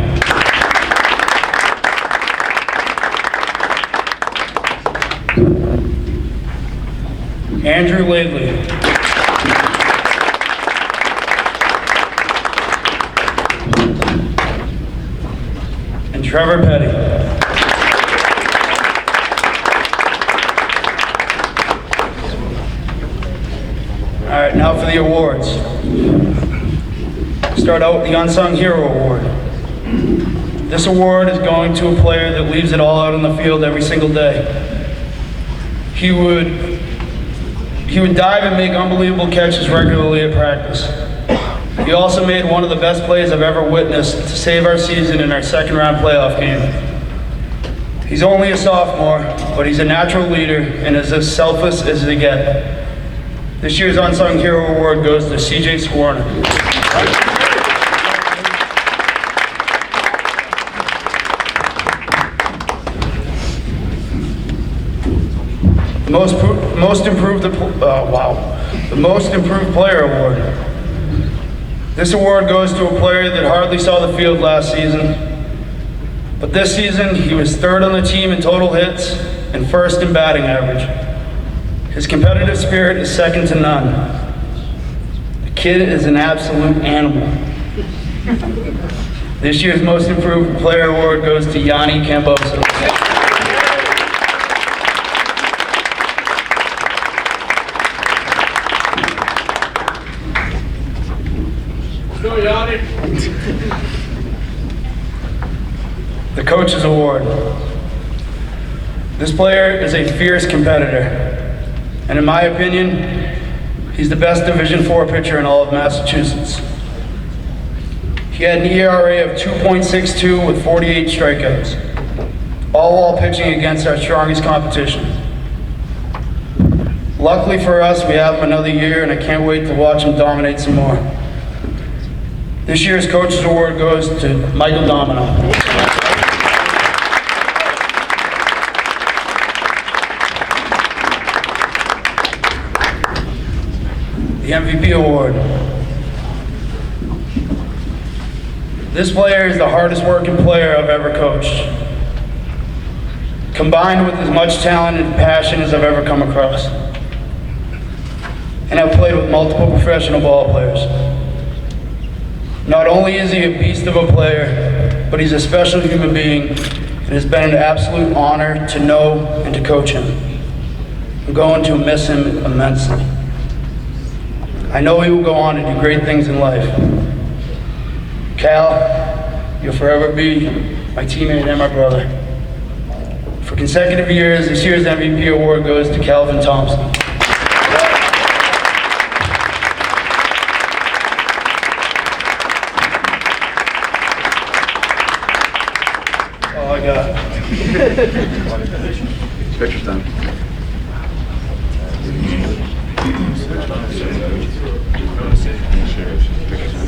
Andrew Laidley. And Trevor Petty. All right, now for the awards. Start out with the Unsung Hero Award. This award is going to a player that leaves it all out on the field every single day. He would dive and make unbelievable catches regularly at practice. He also made one of the best plays I've ever witnessed to save our season in our second round playoff game. He's only a sophomore, but he's a natural leader and is as selfless as they get. This year's Unsung Hero Award goes to CJ Skwarnik. The Most Improved Player Award. This award goes to a player that hardly saw the field last season, but this season he was 3rd on the team in total hits and 1st in batting average. His competitive spirit is second to none. The kid is an absolute animal. This year's Most Improved Player Award goes to Yanni Cambosos. The Coach's Award. This player is a fierce competitor, and in my opinion, he's the best Division IV pitcher in all of Massachusetts. He had an ERA of 2.62 with 48 strikeouts, all while pitching against our strongest competition. Luckily for us, we have him another year, and I can't wait to watch him dominate some more. This year's Coach's Award goes to Michael Domino. The MVP Award. This player is the hardest working player I've ever coached, combined with as much talent and passion as I've ever come across. And I've played with multiple professional ball players. Not only is he a beast of a player, but he's a special human being, and it's been an absolute honor to know and to coach him. I'm going to miss him immensely. I know he will go on to do great things in life. Cal, you'll forever be my teammate and my brother. For consecutive years, this year's MVP award goes to Calvin Thompson. All I got. Picture time.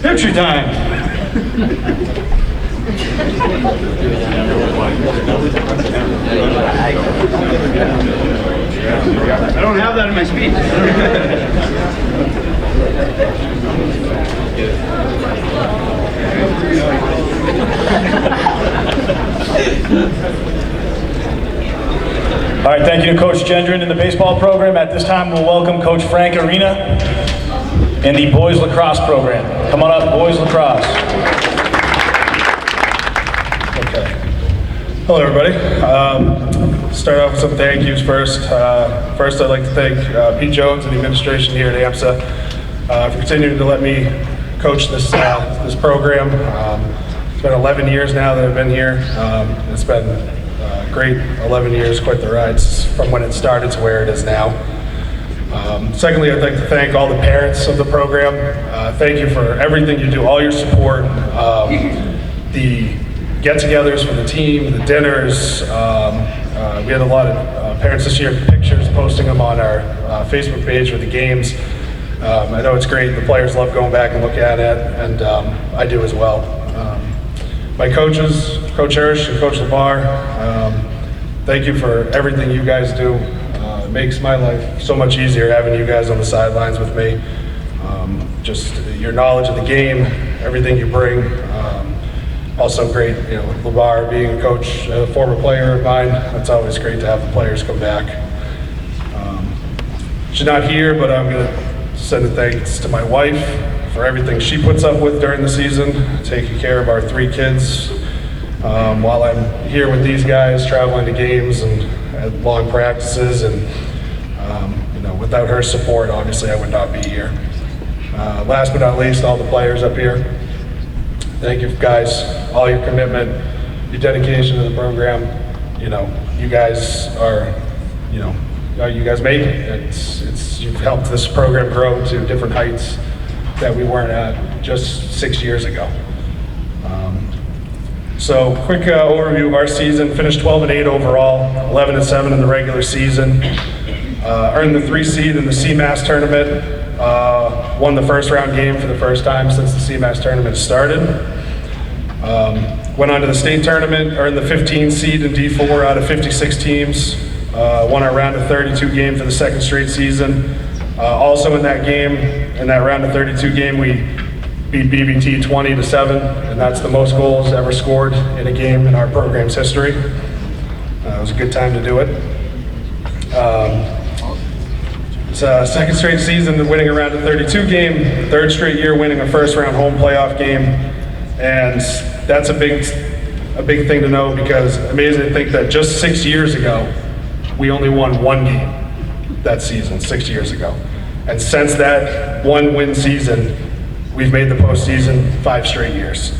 Picture time. I don't have that in my speech. All right, thank you to Coach Gendron in the baseball program. At this time, we'll welcome Coach Frank Arena in the boys lacrosse program. Come on up, boys lacrosse. Okay. Hello, everybody. Start off with some thank yous first. First, I'd like to thank Pete Jones and the administration here at AMSA for continuing to let me coach this program. It's been 11 years now that I've been here. It's been great 11 years, quite the ride from when it started to where it is now. Secondly, I'd like to thank all the parents of the program. Thank you for everything you do, all your support, the get-togethers for the team, the dinners. We had a lot of parents this year, pictures, posting them on our Facebook page with the games. I know it's great. The players love going back and looking at it, and I do as well. My coaches, Coach Hirsch and Coach LeVar, thank you for everything you guys do. It makes my life so much easier having you guys on the sidelines with me. Just your knowledge of the game, everything you bring. Also great, with LeVar being a coach, a former player of mine, it's always great to have the players come back. She's not here, but I'm going to send a thanks to my wife for everything she puts up with during the season, taking care of our 3 kids while I'm here with these guys, traveling to games and at long practices, and without her support, obviously I would not be here. Last but not least, all the players up here. Thank you guys, all your commitment, your dedication to the program. You guys are, you guys make it. You've helped this program grow to different heights that we weren't at just 6 years ago. So quick overview of our season. Finished 12-8 overall, 11-7 in the regular season. Earned the 3 seed in the CMAS tournament. Won the first round game for the first time since the CMAS tournament started. Went on to the state tournament, earned the 15 seed in D4 out of 56 teams. Won our round of 32 game for the second straight season. Also in that game, in that round of 32 game, we beat BBT 20-7, and that's the most goals ever scored in a game in our program's history. It was a good time to do it. It's a second straight season winning a round of 32 game, third straight year winning a first round home playoff game, and that's a big thing to know, because amazing to think that just 6 years ago, we only won 1 game that season, 6 years ago. And since that 1-win season, we've made the postseason 5 straight years.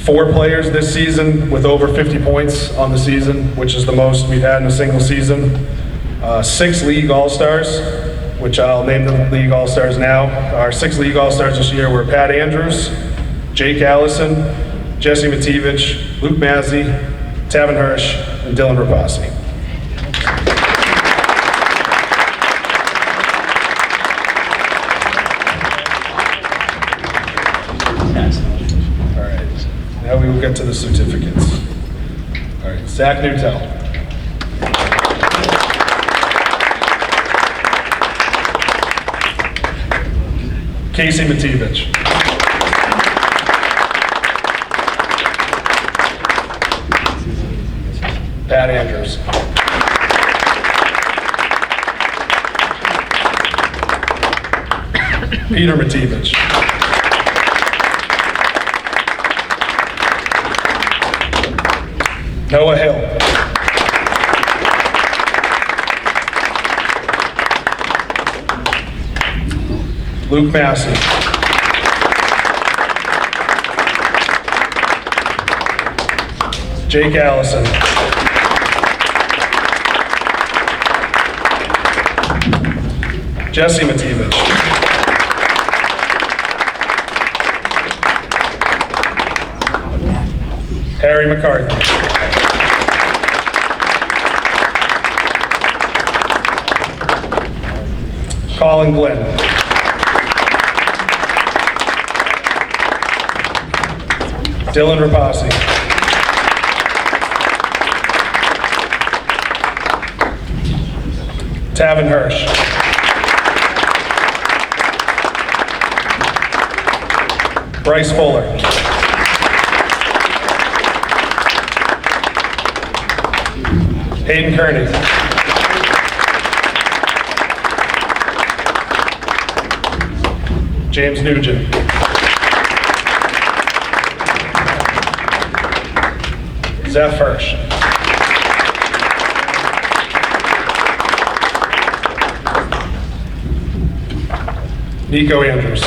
4 players this season with over 50 points on the season, which is the most we've had in a single season. 6 league all-stars, which I'll name the league all-stars now. Our 6 league all-stars this year were Pat Andrews, Jake Allison, Jesse Matevich, Luke Mazzi, Tavin Hirsch, and Dylan Rapasi. we will get to the certificates. All right, Zach Newtell. Casey Matevich. Pat Andrews. Peter Matevich. Noah Hill. Luke Massey. Jake Allison. Jesse Matevich. Harry McCarthy. Colin Glenn. Dylan Rapasi. Tavin Hirsch. Bryce Fuller. Hayden Kearney. James Nugent. Zeph Hirsch. Nico Andrews.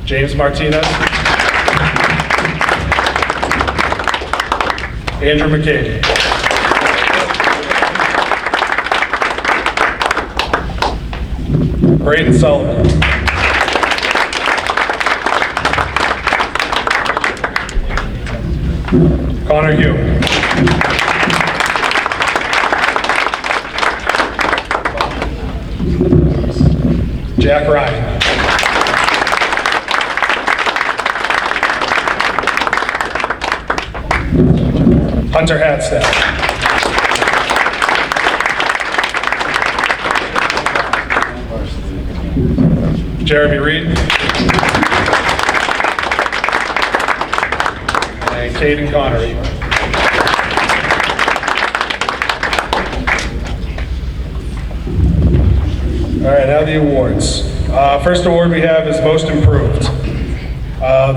James Martinez. Andrew McCabe. Braden Sullivan. Connor Hume. Jack Ryan. Hunter Hadstaff. Jeremy Reed. And Caden Connery. All right, now the awards. First award we have is Most Improved.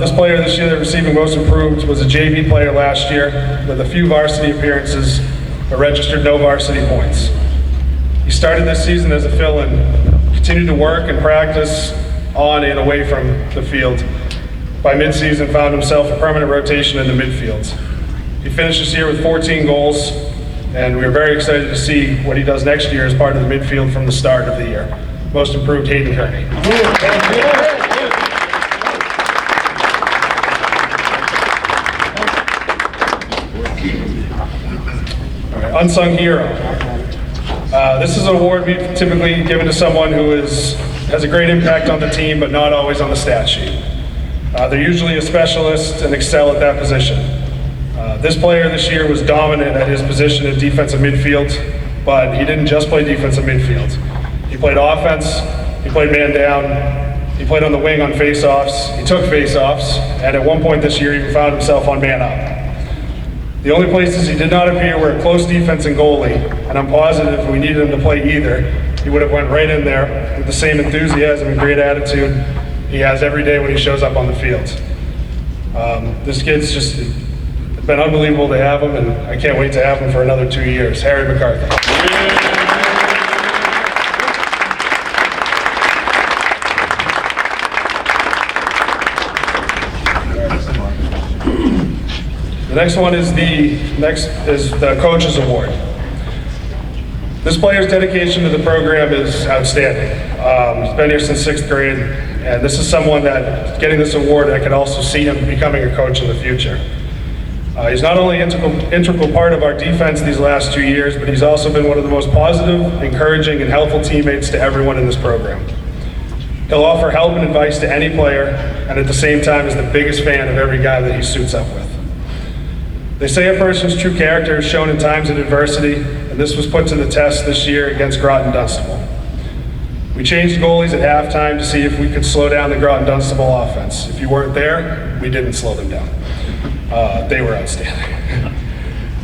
This player this year that receiving Most Improved was a JV player last year with a few varsity appearances but registered no varsity points. He started this season as a fill-in, continued to work and practice on and away from the field. By mid-season, found himself a permanent rotation in the midfield. He finished this year with 14 goals, and we are very excited to see what he does next year as part of the midfield from the start of the year. Most Improved, Hayden Kearney. Unsung Hero. This is an award we've typically given to someone who has a great impact on the team, but not always on the stat sheet. They're usually a specialist and excel at that position. This player this year was dominant at his position in defensive midfield, but he didn't just play defensive midfield. He played offense, he played man down, he played on the wing on face-offs, he took face-offs, and at one point this year he found himself on man up. The only places he did not appear were close defense and goalie, and I'm positive if we needed him to play either, he would have went right in there with the same enthusiasm and great attitude he has every day when he shows up on the field. This kid's just been unbelievable to have him, and I can't wait to have him for another 2 years. Harry McCarthy. The next one is the Coach's Award. This player's dedication to the program is outstanding. He's been here since 6th grade, and this is someone that, getting this award, I could also see him becoming a coach in the future. He's not only an integral part of our defense these last 2 years, but he's also been one of the most positive, encouraging, and helpful teammates to everyone in this program. He'll offer help and advice to any player, and at the same time is the biggest fan of every guy that he suits up with. They say a person's true character is shown in times of adversity, and this was put to the test this year against Groton Dunstable. We changed goalies at halftime to see if we could slow down the Groton Dunstable offense. If you weren't there, we didn't slow them down. They were outstanding.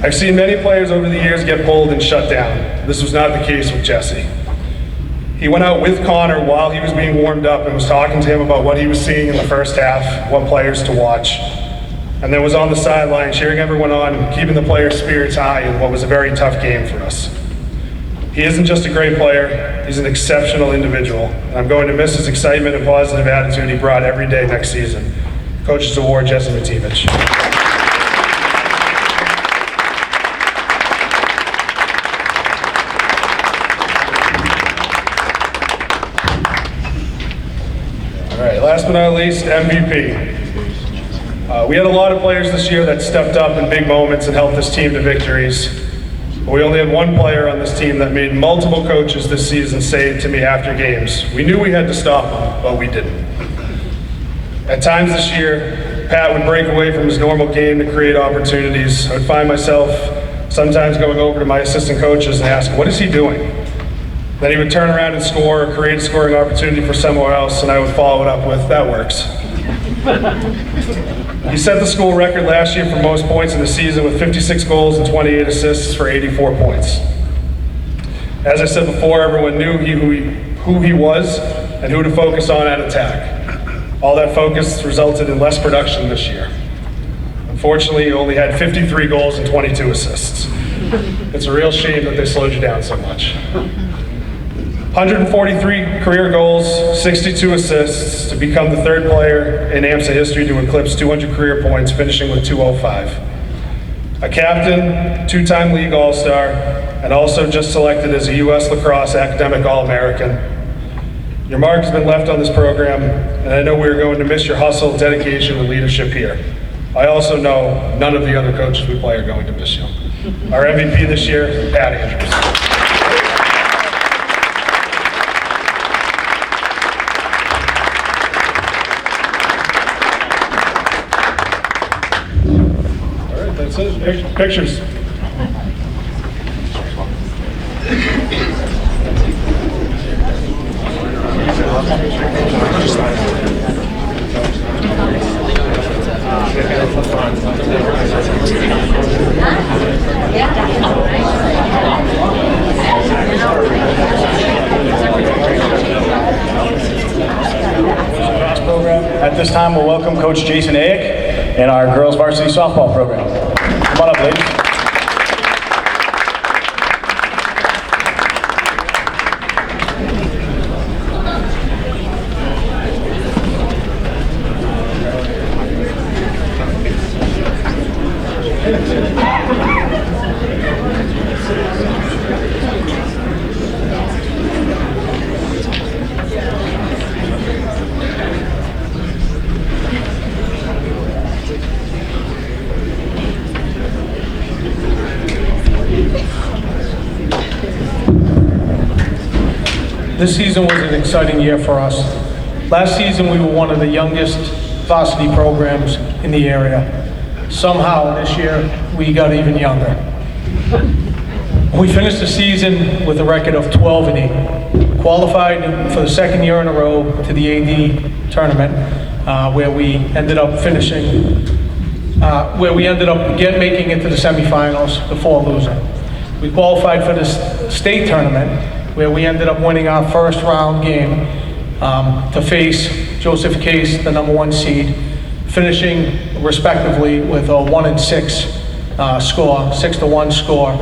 I've seen many players over the years get pulled and shut down. This was not the case with Jesse. He went out with Connor while he was being warmed up and was talking to him about what he was seeing in the first half, what players to watch, and then was on the sideline cheering everyone on, keeping the players' spirits high in what was a very tough game for us. He isn't just a great player, he's an exceptional individual, and I'm going to miss his excitement and positive attitude he brought every day next season. Coach's Award, Jesse Matevich. All right, last but not least, MVP. We had a lot of players this year that stepped up in big moments and helped this team to victories. But we only had one player on this team that made multiple coaches this season say it to me after games. We knew we had to stop him, but we didn't. At times this year, Pat would break away from his normal game to create opportunities. I would find myself sometimes going over to my assistant coaches and ask, what is he doing? Then he would turn around and score or create a scoring opportunity for somewhere else, and I would follow it up with, that works. He set the school record last year for most points in the season with 56 goals and 28 assists for 84 points. As I said before, everyone knew who he was and who to focus on at attack. All that focus resulted in less production this year. Unfortunately, he only had 53 goals and 22 assists. It's a real shame that they slowed you down so much. 143 career goals, 62 assists to become the third player in AMSA history to eclipse 200 career points, finishing with 205. A captain, two-time league all-star, and also just selected as a U.S. Lacrosse Academic All-American. Your mark has been left on this program, and I know we are going to miss your hustle, dedication, and leadership here. I also know none of the other coaches we play are going to miss you. Our MVP this year, Pat Andrews. That's it. Pictures. At this time, we'll welcome Coach Jason Ayek and our girls varsity softball program. Come on up, ladies. This season was an exciting year for us. Last season, we were one of the youngest varsity programs in the area. Somehow, this year, we got even younger. We finished the season with a record of 12-8. Qualified for the second year in a row to the AD tournament, where we ended up finishing, making it to the semifinals before losing. We qualified for the state tournament, where we ended up winning our first round game to face Joseph Case, the #1 seed, finishing respectively with a 1-6 score, 6-1 score,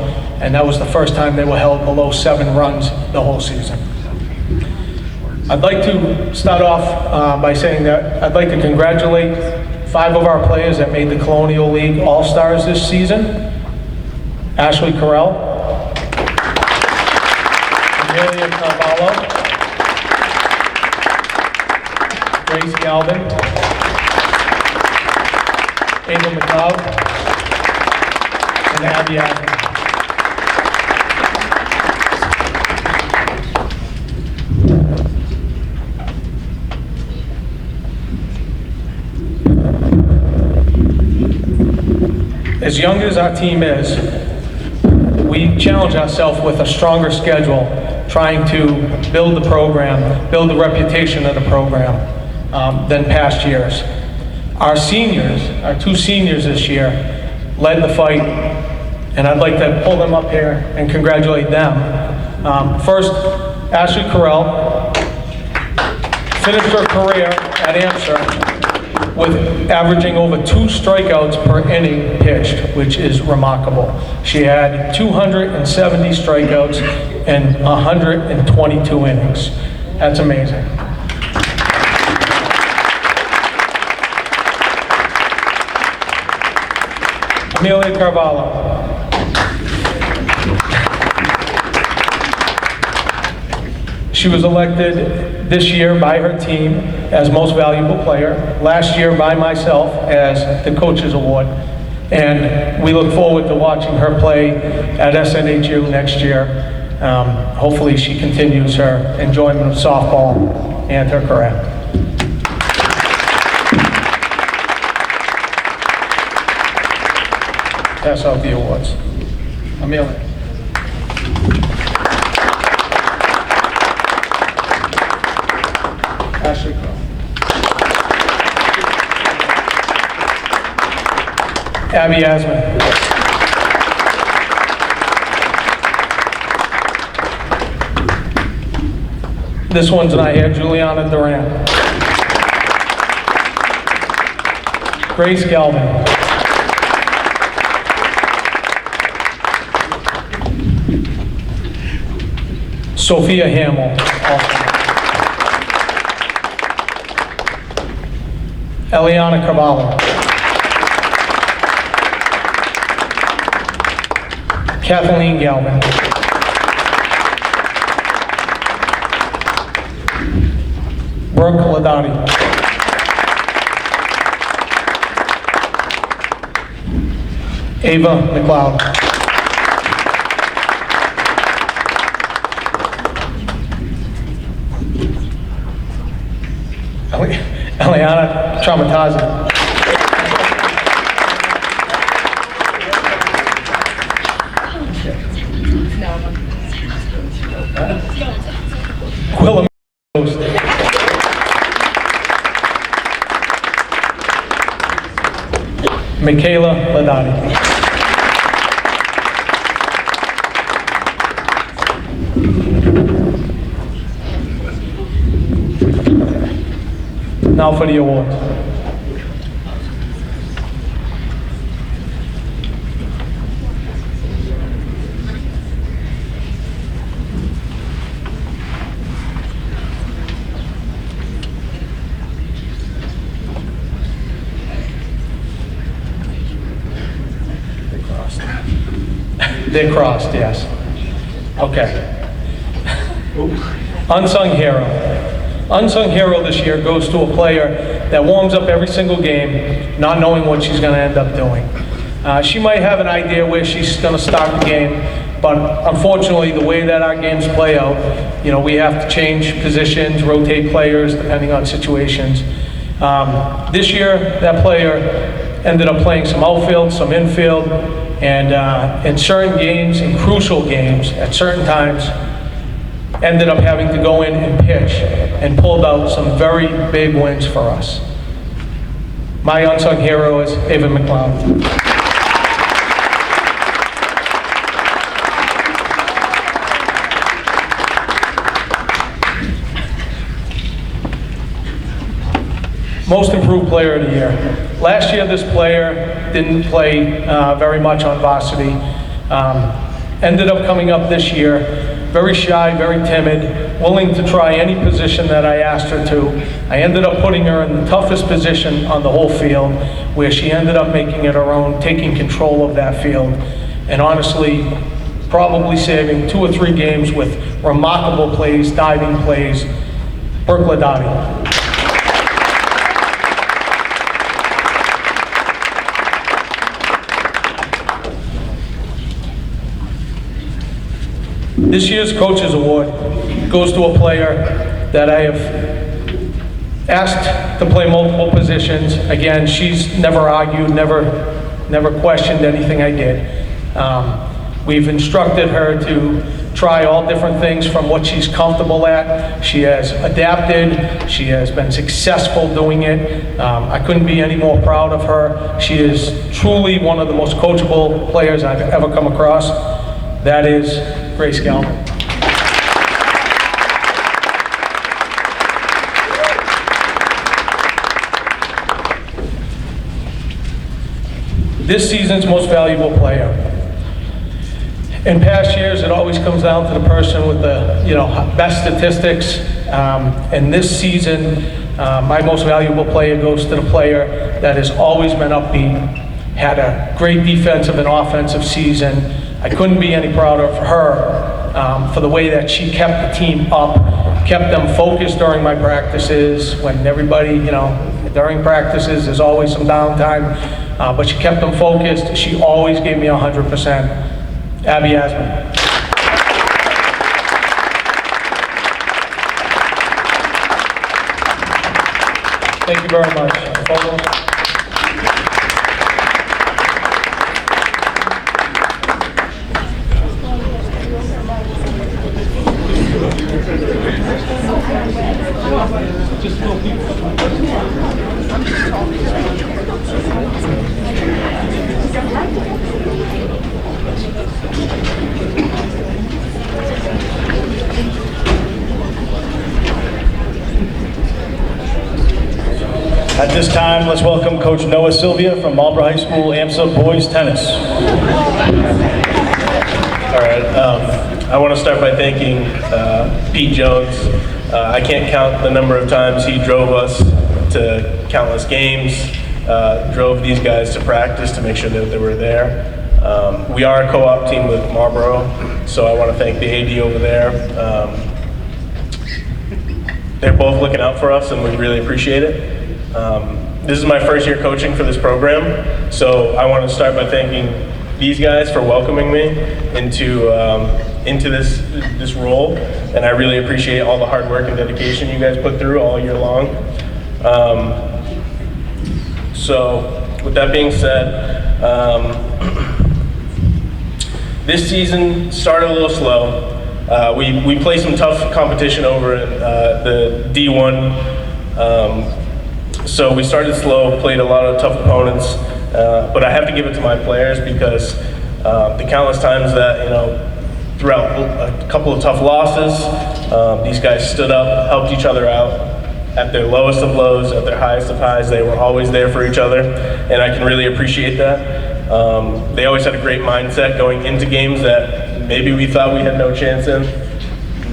and that was the first time they were held below 7 runs the whole season. I'd like to start off by saying that I'd like to congratulate 5 of our players that made the Colonial League All-Stars this season. Ashley Carell, Amelia Carvalho, Grace Galvin, Ava McDowell, and Abby Adams. As young as our team is, we challenge ourselves with a stronger schedule, trying to build the program, build the reputation of the program than past years. Our seniors, our two seniors this year, led the fight, and I'd like to pull them up here and congratulate them. First, Ashley Carell finished her career at AMSA with averaging over 2 strikeouts per inning pitched, which is remarkable. She had 270 strikeouts in 122 innings. That's amazing. Amelia Carvalho. She was elected this year by her team as most valuable player, last year by myself as the coach's award, and we look forward to watching her play at SNHU next year. Hopefully she continues her enjoyment of softball and her career. Pass out the awards. Amelia. Ashley Crow. Abby Asman. This one's not here, Juliana Duran. Grace Galvin. Sophia Hamill. Eliana Carvalho. Kathleen Galvin. Brooke Ladati. Ava McLeod. Eliana Traumatazi. Quilla Michaela Ladani. Now for the awards. They're crossed, yes. Okay. Unsung hero. Unsung hero this year goes to a player that warms up every single game, not knowing what she's going to end up doing. She might have an idea where she's going to start the game, but unfortunately, the way that our games play out, we have to change positions, rotate players depending on situations. This year, that player ended up playing some outfield, some infield, and in certain games, in crucial games, at certain times, ended up having to go in and pitch and pulled out some very big wins for us. My unsung hero is Ava McLeod. Most improved player of the year. Last year, this player didn't play very much on varsity. Ended up coming up this year, very shy, very timid, willing to try any position that I asked her to. I ended up putting her in the toughest position on the whole field, where she ended up making it her own, taking control of that field, and honestly, probably saving 2 or 3 games with remarkable plays, diving plays. Brooke Ladati. This year's Coach's Award goes to a player that I have asked to play multiple positions. Again, she's never argued, never questioned anything I did. We've instructed her to try all different things from what she's comfortable at. She has adapted. She has been successful doing it. I couldn't be any more proud of her. She is truly one of the most coachable players I've ever come across. That is Grace Galvin. This season's most valuable player. In past years, it always comes down to the person with the best statistics. And this season, my most valuable player goes to the player that has always been upbeat, had a great defensive and offensive season. I couldn't be any prouder of her for the way that she kept the team up, kept them focused during my practices. When everybody, during practices, there's always some downtime, but she kept them focused. She always gave me 100%. Abby Asman. Thank you very much. Photos. At this time, let's welcome Coach Noah Sylvia from Marlboro High School, AMSA Boys Tennis. All right, I want to start by thanking Pete Jones. I can't count the number of times he drove us to countless games, drove these guys to practice to make sure that they were there. We are a co-op team with Marlboro, so I want to thank the AD over there. They're both looking out for us, and we really appreciate it. This is my first year coaching for this program, so I want to start by thanking these guys for welcoming me into this role, and I really appreciate all the hard work and dedication you guys put through all year long. So with that being said, this season started a little slow. We played some tough competition over at the D1. So we started slow, played a lot of tough opponents, but I have to give it to my players because the countless times that, throughout a couple of tough losses, these guys stood up, helped each other out at their lowest of lows, at their highest of highs. They were always there for each other, and I can really appreciate that. They always had a great mindset going into games that maybe we thought we had no chance in.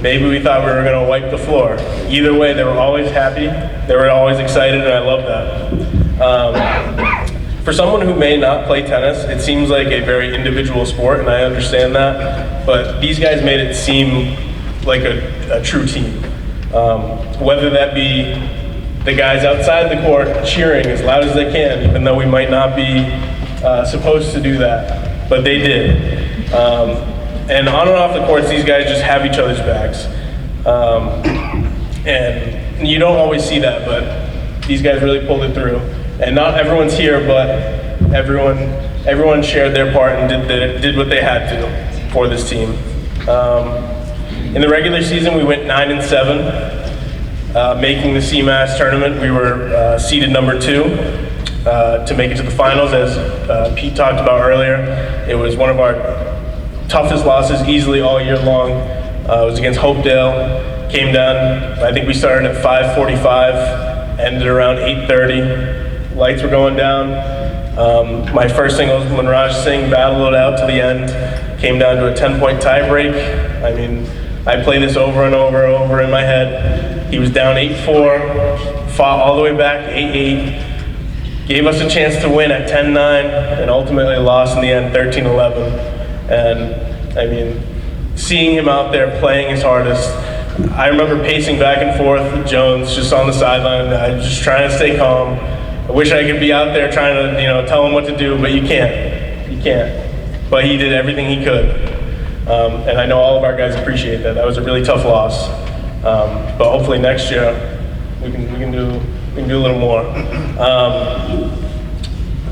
Maybe we thought we were going to wipe the floor. Either way, they were always happy. They were always excited, and I love that. For someone who may not play tennis, it seems like a very individual sport, and I understand that. But these guys made it seem like a true team. Whether that be the guys outside the court cheering as loud as they can, even though we might not be supposed to do that, but they did. And on and off the courts, these guys just have each other's backs. And you don't always see that, but these guys really pulled it through. And not everyone's here, but everyone shared their part and did what they had to for this team. In the regular season, we went 9-7, making the CMAS tournament. We were seeded number 2 to make it to the finals, as Pete talked about earlier. It was one of our toughest losses easily all year long. It was against Hopedale. Came down, I think we started at 5:45, ended around 8:30. Lights were going down. My first singles, Manraj Singh, battled it out to the end. Came down to a 10-point tie break. I mean, I play this over and over in my head. He was down 8-4, fought all the way back 8-8, gave us a chance to win at 10-9, and ultimately lost in the end 13-11. And I mean, seeing him out there playing his hardest, I remember pacing back and forth with Jones just on the sideline. I was just trying to stay calm. I wish I could be out there trying to, tell him what to do, but you can't. You can't. But he did everything he could. And I know all of our guys appreciate that. That was a really tough loss. But hopefully next year, We can do a little more.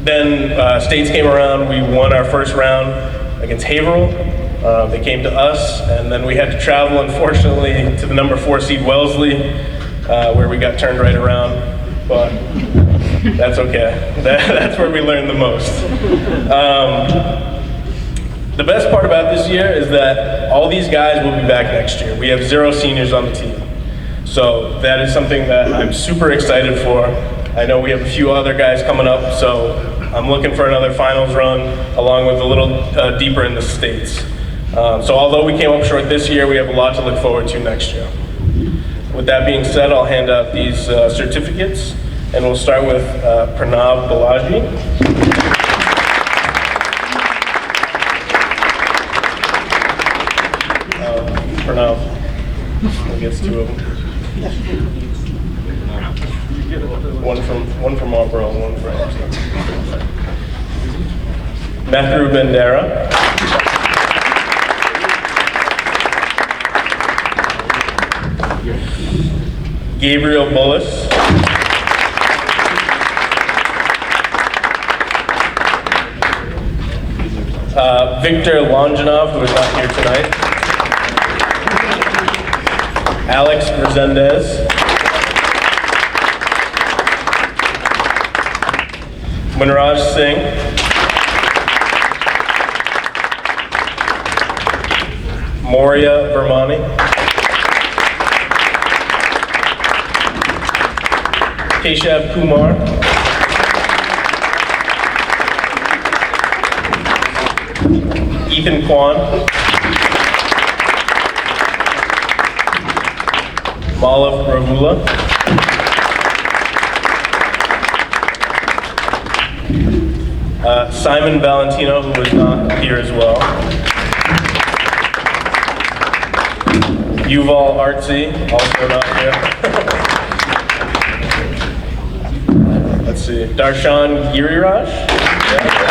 Then states came around. We won our first round against Haverhill. They came to us, and then we had to travel, unfortunately, to the number 4 seed Wellesley, where we got turned right around. But that's okay. That's where we learned the most. The best part about this year is that all these guys will be back next year. We have 0 seniors on the team. So that is something that I'm super excited for. I know we have a few other guys coming up, so I'm looking for another finals run along with a little deeper in the states. So although we came up short this year, we have a lot to look forward to next year. With that being said, I'll hand out these certificates, and we'll start with Pranav Balaji. Pranav, I guess 2 of them. One from Marlboro, one from Matthew Bendera. Gabriel Bullis. Victor Longinov, who is not here tonight. Alex Resendez. Manraj Singh. Moria Vermani. Keshav Kumar. Ethan Kwan. Malav Ravula. Simon Valentino, who was not here as well. Yuval Artsy, also not here. Let's see, Darshan Giriraj. Yeah.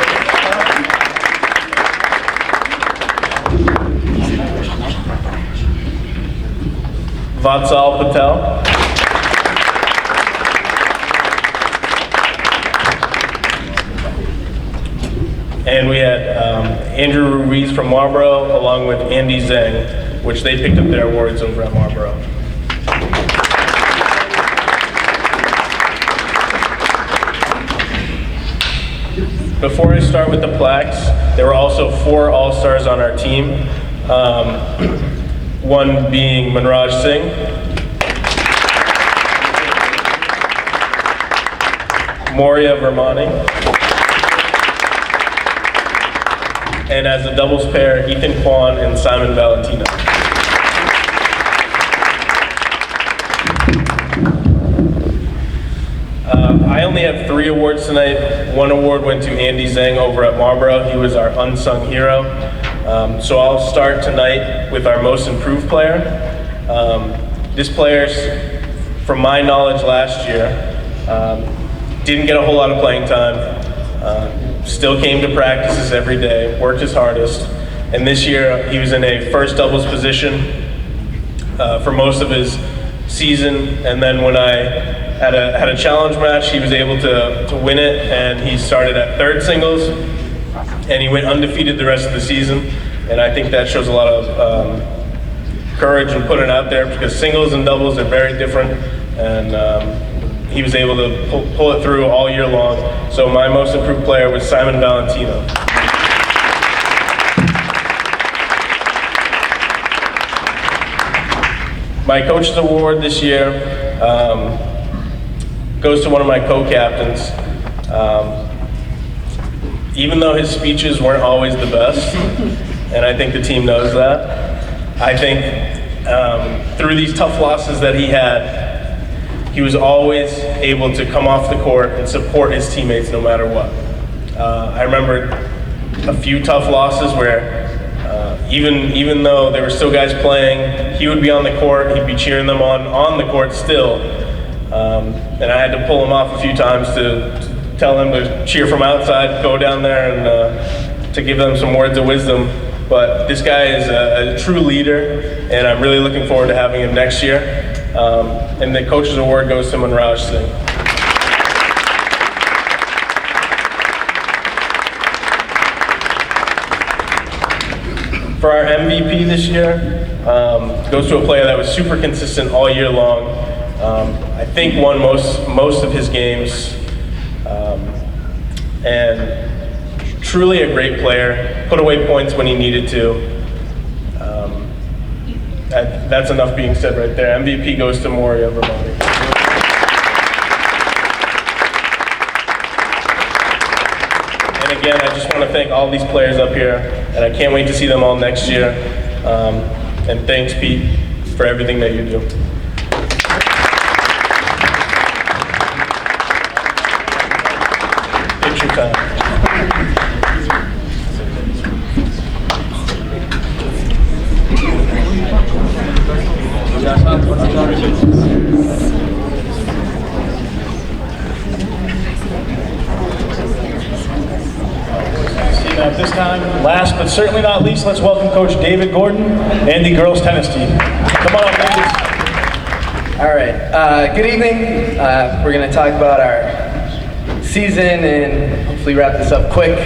Vatsal Patel. And we had Andrew Ruiz from Marlboro, along with Andy Zhang, which they picked up their awards over at Marlboro. Before I start with the plaques, there were also 4 All-Stars on our team. One being Manraj Singh, Moria Vermani, and as a doubles pair, Ethan Kwan and Simon Valentino. I only have 3 awards tonight. 1 award went to Andy Zhang over at Marlboro. He was our unsung hero. So I'll start tonight with our most improved player. This player's, from my knowledge last year, didn't get a whole lot of playing time, still came to practices every day, worked his hardest, and this year he was in a first doubles position for most of his season, and then when I had a challenge match, he was able to win it, and he started at 3rd singles, and he went undefeated the rest of the season. And I think that shows a lot of courage and putting it out there, because singles and doubles are very different, and he was able to pull it through all year long. So my most improved player was Simon Valentino. My coach's award this year goes to one of my co-captains. Even though his speeches weren't always the best, and I think the team knows that, I think through these tough losses that he had, he was always able to come off the court and support his teammates no matter what. I remember a few tough losses where even though there were still guys playing, he would be on the court, he'd be cheering them on the court still. And I had to pull him off a few times to tell him to cheer from outside, go down there and to give them some words of wisdom. But this guy is a true leader, and I'm really looking forward to having him next year. And the Coach's Award goes to Manraj Singh. For our MVP this year, goes to a player that was super consistent all year long. I think won most of his games, and truly a great player. Put away points when he needed to. That's enough being said right there. MVP goes to Moria Vermoni. And again, I just want to thank all these players up here, and I can't wait to see them all next year. And thanks, Pete, for everything that you do. Picture time. At this time, last but certainly not least, let's welcome Coach David Gordon and the girls tennis team. Come on up, ladies. All right, good evening. We're going to talk about our season and hopefully wrap this up quick.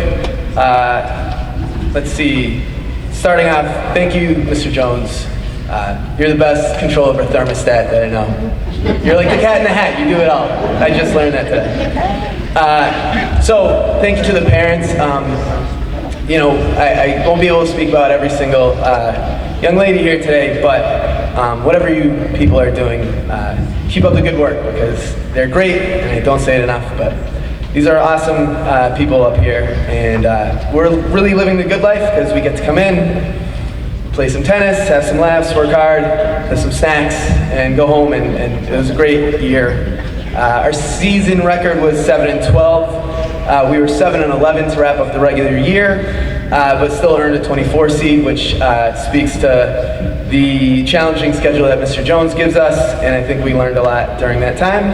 Let's see, starting off, thank you, Mr. Jones. You're the best control over thermostat that I know. You're like the cat in the hat, you do it all. I just learned that today. So, thank you to the parents. You know, I won't be able to speak about every single young lady here today, but whatever you people are doing, keep up the good work because they're great, and I don't say it enough, but these are awesome people up here, and we're really living the good life because we get to come in, play some tennis, have some laughs, work hard, have some snacks, and go home, and it was a great year. Our season record was 7-12. We were 7-11 to wrap up the regular year, but still earned a 24 seed, which speaks to the challenging schedule that Mr. Jones gives us, and I think we learned a lot during that time.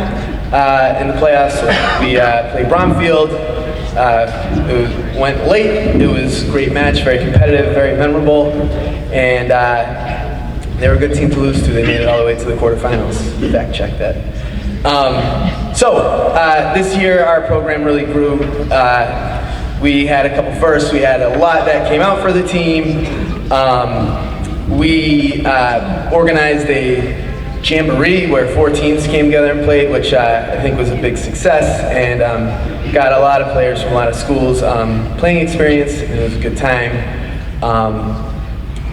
In the playoffs, we played Bromfield. It went late. It was a great match, very competitive, very memorable, and they were a good team to lose to. They made it all the way to the quarterfinals. Fact check that. So this year our program really grew. We had a couple firsts. We had a lot that came out for the team. We organized a jamboree where 4 teams came together and played, which I think was a big success, and got a lot of players from a lot of schools playing experience, and it was a good time.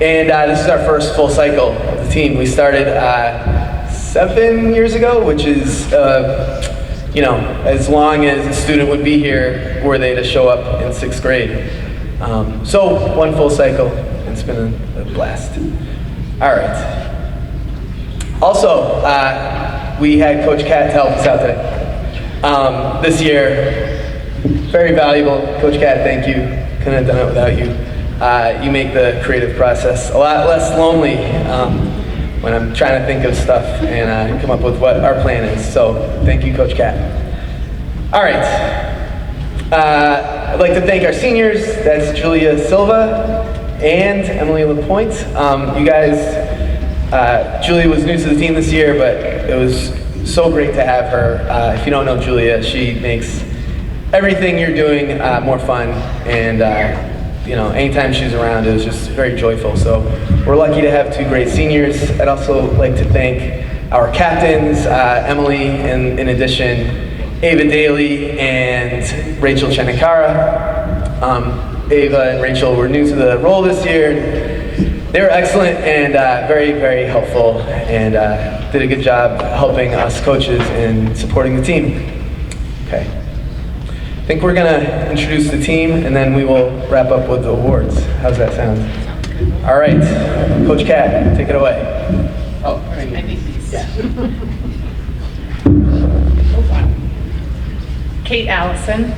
And this is our first full cycle of the team. We started 7 years ago, which is, you know, as long as a student would be here were they to show up in 6th grade. So 1 full cycle, it's been a blast. All right. Also, we had Coach Cat to help us out today. This year, very valuable. Coach Cat, thank you. Couldn't have done it without you. You make the creative process a lot less lonely when I'm trying to think of stuff and come up with what our plan is. So thank you, Coach Cat. All right. I'd like to thank our seniors. That's Julia Silva and Emily LaPointe. You guys, Julia was new to the team this year, but it was so great to have her. If you don't know Julia, she makes everything you're doing more fun, and you know, anytime she's around, it was just very joyful. So we're lucky to have 2 great seniors. I'd also like to thank our captains, Emily, and in addition, Ava Daly and Rachel Chenikara. Ava and Rachel were new to the role this year. They were excellent and very, very helpful, and did a good job helping us coaches and supporting the team. Okay. I think we're gonna introduce the team and then we will wrap up with the awards. How's that sound? All right, Coach Cat, take it away. Oh, yeah. Kate Allison.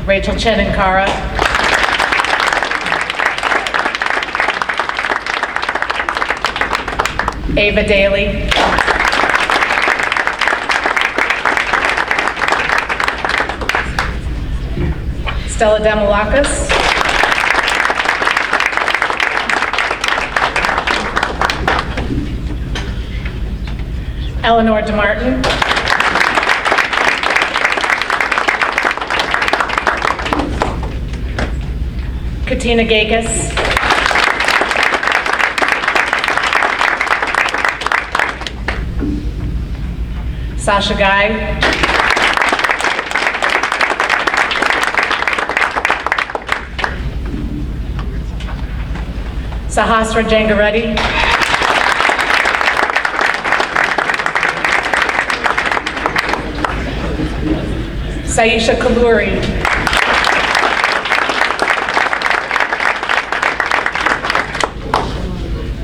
Rachel Chenikara. Ava Daly. Stella Demolakis. Eleanor DeMartin. Katina Gakis. Sasha Guy. Sahasra Jangareddy. Saisha Kaluri.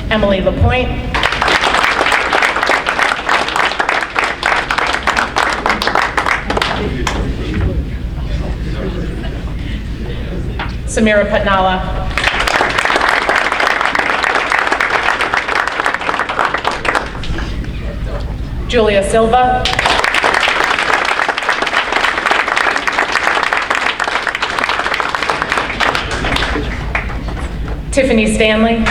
Emily LaPointe. Samira Patnala. Julia Silva. Tiffany Stanley.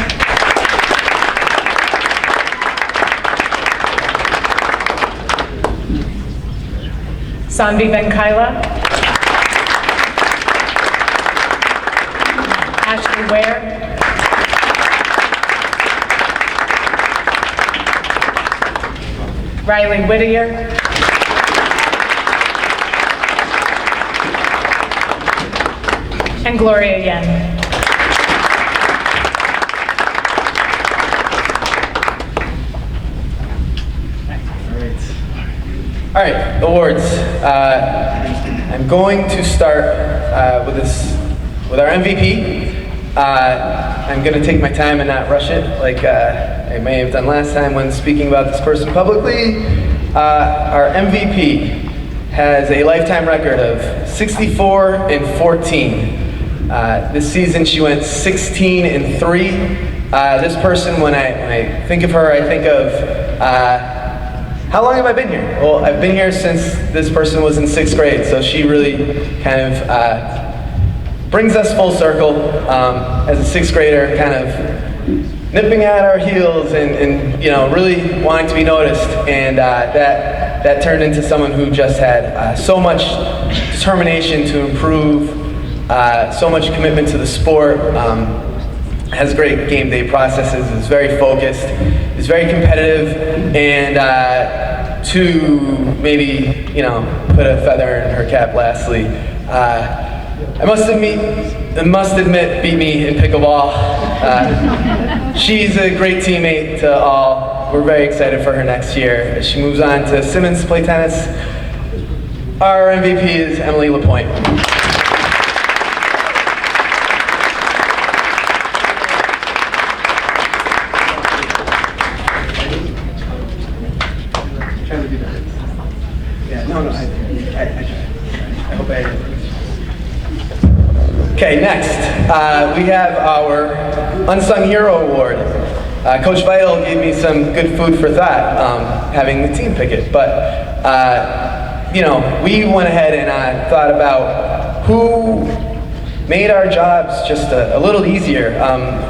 Sanvi Venkaila. Ashley Ware. Riley Whittier. And Gloria Yen. All right, awards. I'm going to start with our MVP. I'm going to take my time and not rush it like I may have done last time when speaking about this person publicly. Our MVP has a lifetime record of 64-14. This season she went 16-3. This person, when I think of her, I think of how long have I been here? Well, I've been here since this person was in 6th grade, so she really kind of brings us full circle as a 6th grader, kind of nipping at our heels and you know, really wanting to be noticed. And that turned into someone who just had so much determination to improve, so much commitment to the sport, has great game day processes, is very focused, is very competitive, and to maybe, you know, put a feather in her cap lastly, I must admit, beat me in pickleball. She's a great teammate to all. We're very excited for her next year as she moves on to Simmons to play tennis. Our MVP is Emily LaPointe. Okay, next, we have our Unsung Hero Award. Coach Vital gave me some good food for thought, having the team pick it, but you know, we went ahead and thought about who made our jobs just a little easier,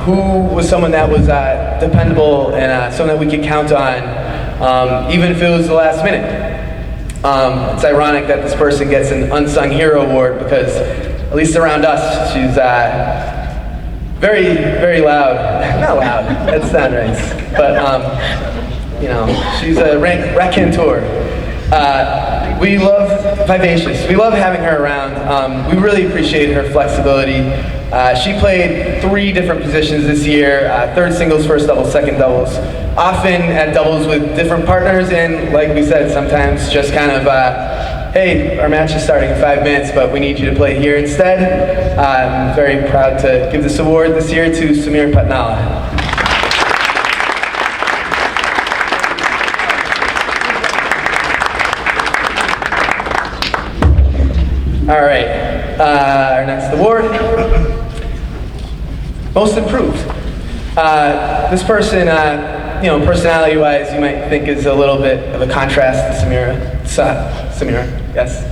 who was someone that was dependable and someone that we could count on, even if it was the last minute. It's ironic that this person gets an Unsung Hero Award because, at least around us, she's very, very loud. Not loud, that's not nice. But, you know, she's a raconteur. We love Vivacious. We love having her around. We really appreciate her flexibility. She played 3 different positions this year, third singles, first doubles, second doubles. Often at doubles with different partners, and like we said, sometimes just kind of, hey, our match is starting in 5 minutes, but we need you to play here instead. I'm very proud to give this award this year to Samira Patnala. All right, our next award, Most Improved. This person, you know, personality-wise, you might think is a little bit of a contrast to Samira, yes.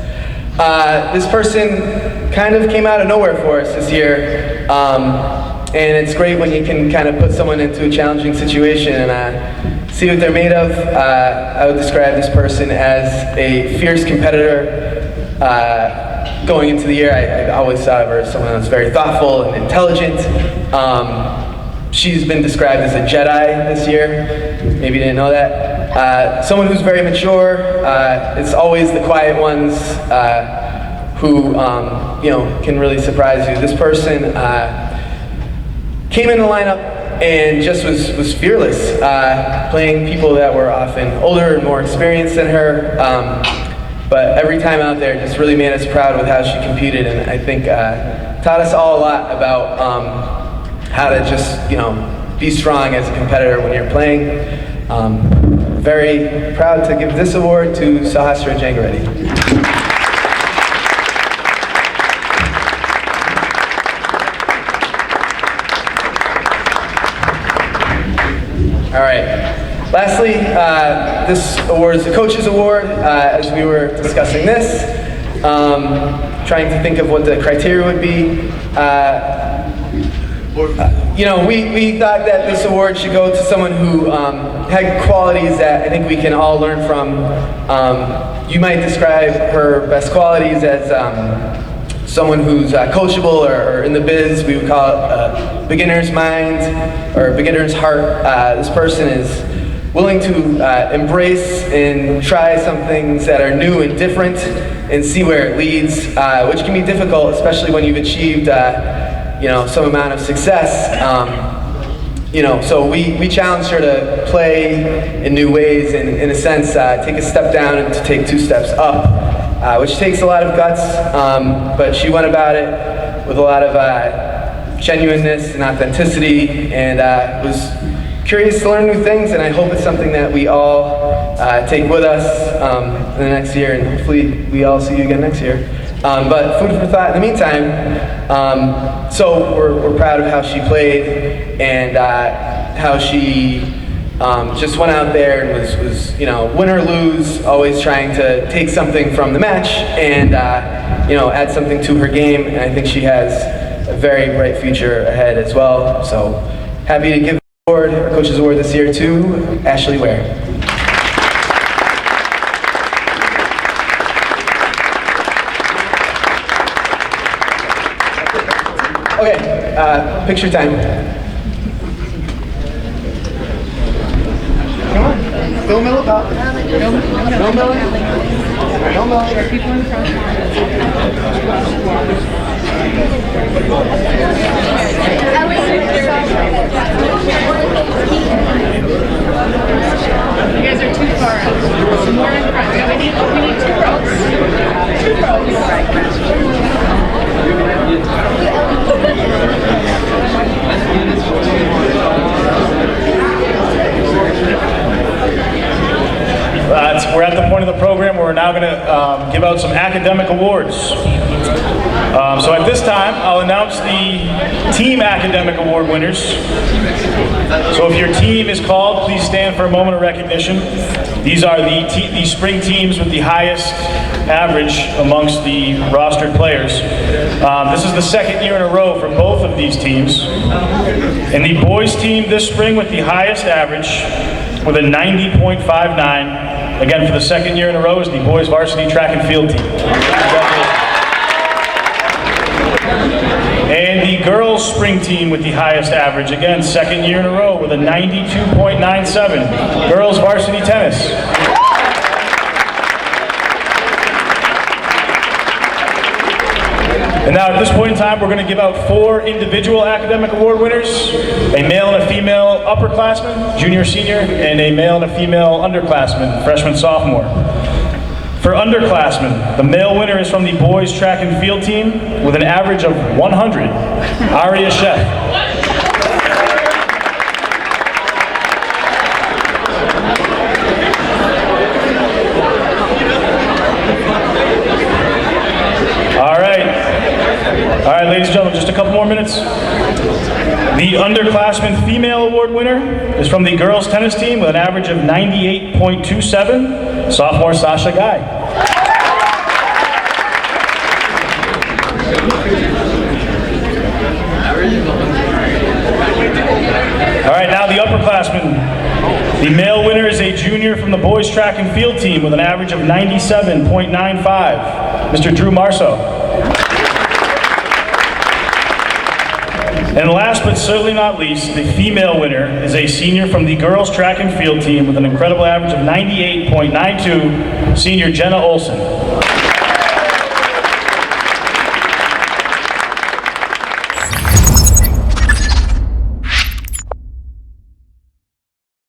This person kind of came out of nowhere for us this year, and it's great when you can kind of put someone into a challenging situation and see what they're made of. I would describe this person as a fierce competitor. Going into the year, I always thought of her as someone that's very thoughtful and intelligent. She's been described as a Jedi this year. Maybe you didn't know that. Someone who's very mature. It's always the quiet ones who can really surprise you. This person came in the lineup and just was fearless, playing people that were often older and more experienced than her. But every time out there just really made us proud with how she competed, and I think taught us all a lot about how to just, be strong as a competitor when you're playing. Very proud to give this award to Sahasra Jangareddy. All right. Lastly, this award is the Coach's Award. As we were discussing this, trying to think of what the criteria would be. We thought that this award should go to someone who had qualities that I think we can all learn from. You might describe her best qualities as someone who's coachable or in the biz. We would call it beginner's mind or beginner's heart. This person is willing to embrace and try some things that are new and different and see where it leads, which can be difficult, especially when you've achieved some amount of success. So we challenged her to play in new ways and, in a sense, take a step down and to take 2 steps up, which takes a lot of guts, but she went about it with a lot of genuineness and authenticity, and was curious to learn new things, and I hope it's something that we all take with us in the next year, and hopefully we all see you again next year. But food for thought in the meantime. So we're proud of how she played and how she just went out there and was win or lose, always trying to take something from the match and add something to her game. And I think she has a very bright future ahead as well. So happy to give our Coach's Award this year to Ashley Ware. Okay, picture time. Come on, Phil Miller, pal. Phil Miller. Phil Miller. People in front. You guys are too far out. Some more in front. Yeah, we need 2 rows. 2 rows. We're at the point of the program where we're now going to give out some academic awards. So at this time, I'll announce the Team Academic Award winners. So if your team is called, please stand for a moment of recognition. These are the spring teams with the highest average amongst the rostered players. This is the 2nd year in a row for both of these teams. And the boys team this spring with the highest average with a 90.59. Again, for the 2nd year in a row is the boys varsity track and field team. And the girls spring team with the highest average, again, 2nd year in a row with a 92.97. Girls varsity tennis. And now at this point in time, we're going to give out 4 individual academic award winners, a male and a female upperclassman, junior, senior, and a male and a female underclassman, freshman, sophomore. For underclassmen, the male winner is from the boys track and field team with an average of 100, Aria Sheff. All right, ladies and gentlemen, just a couple more minutes. The underclassman female award winner is from the girls tennis team with an average of 98.27, sophomore Sasha Guy. upperclassmen, the male winner is a junior from the boys track and field team with an average of 97.95, Mr. Drew Marceau. And last but certainly not least, the female winner is a senior from the girls track and field team with an incredible average of 98.92, senior Jenna Olson.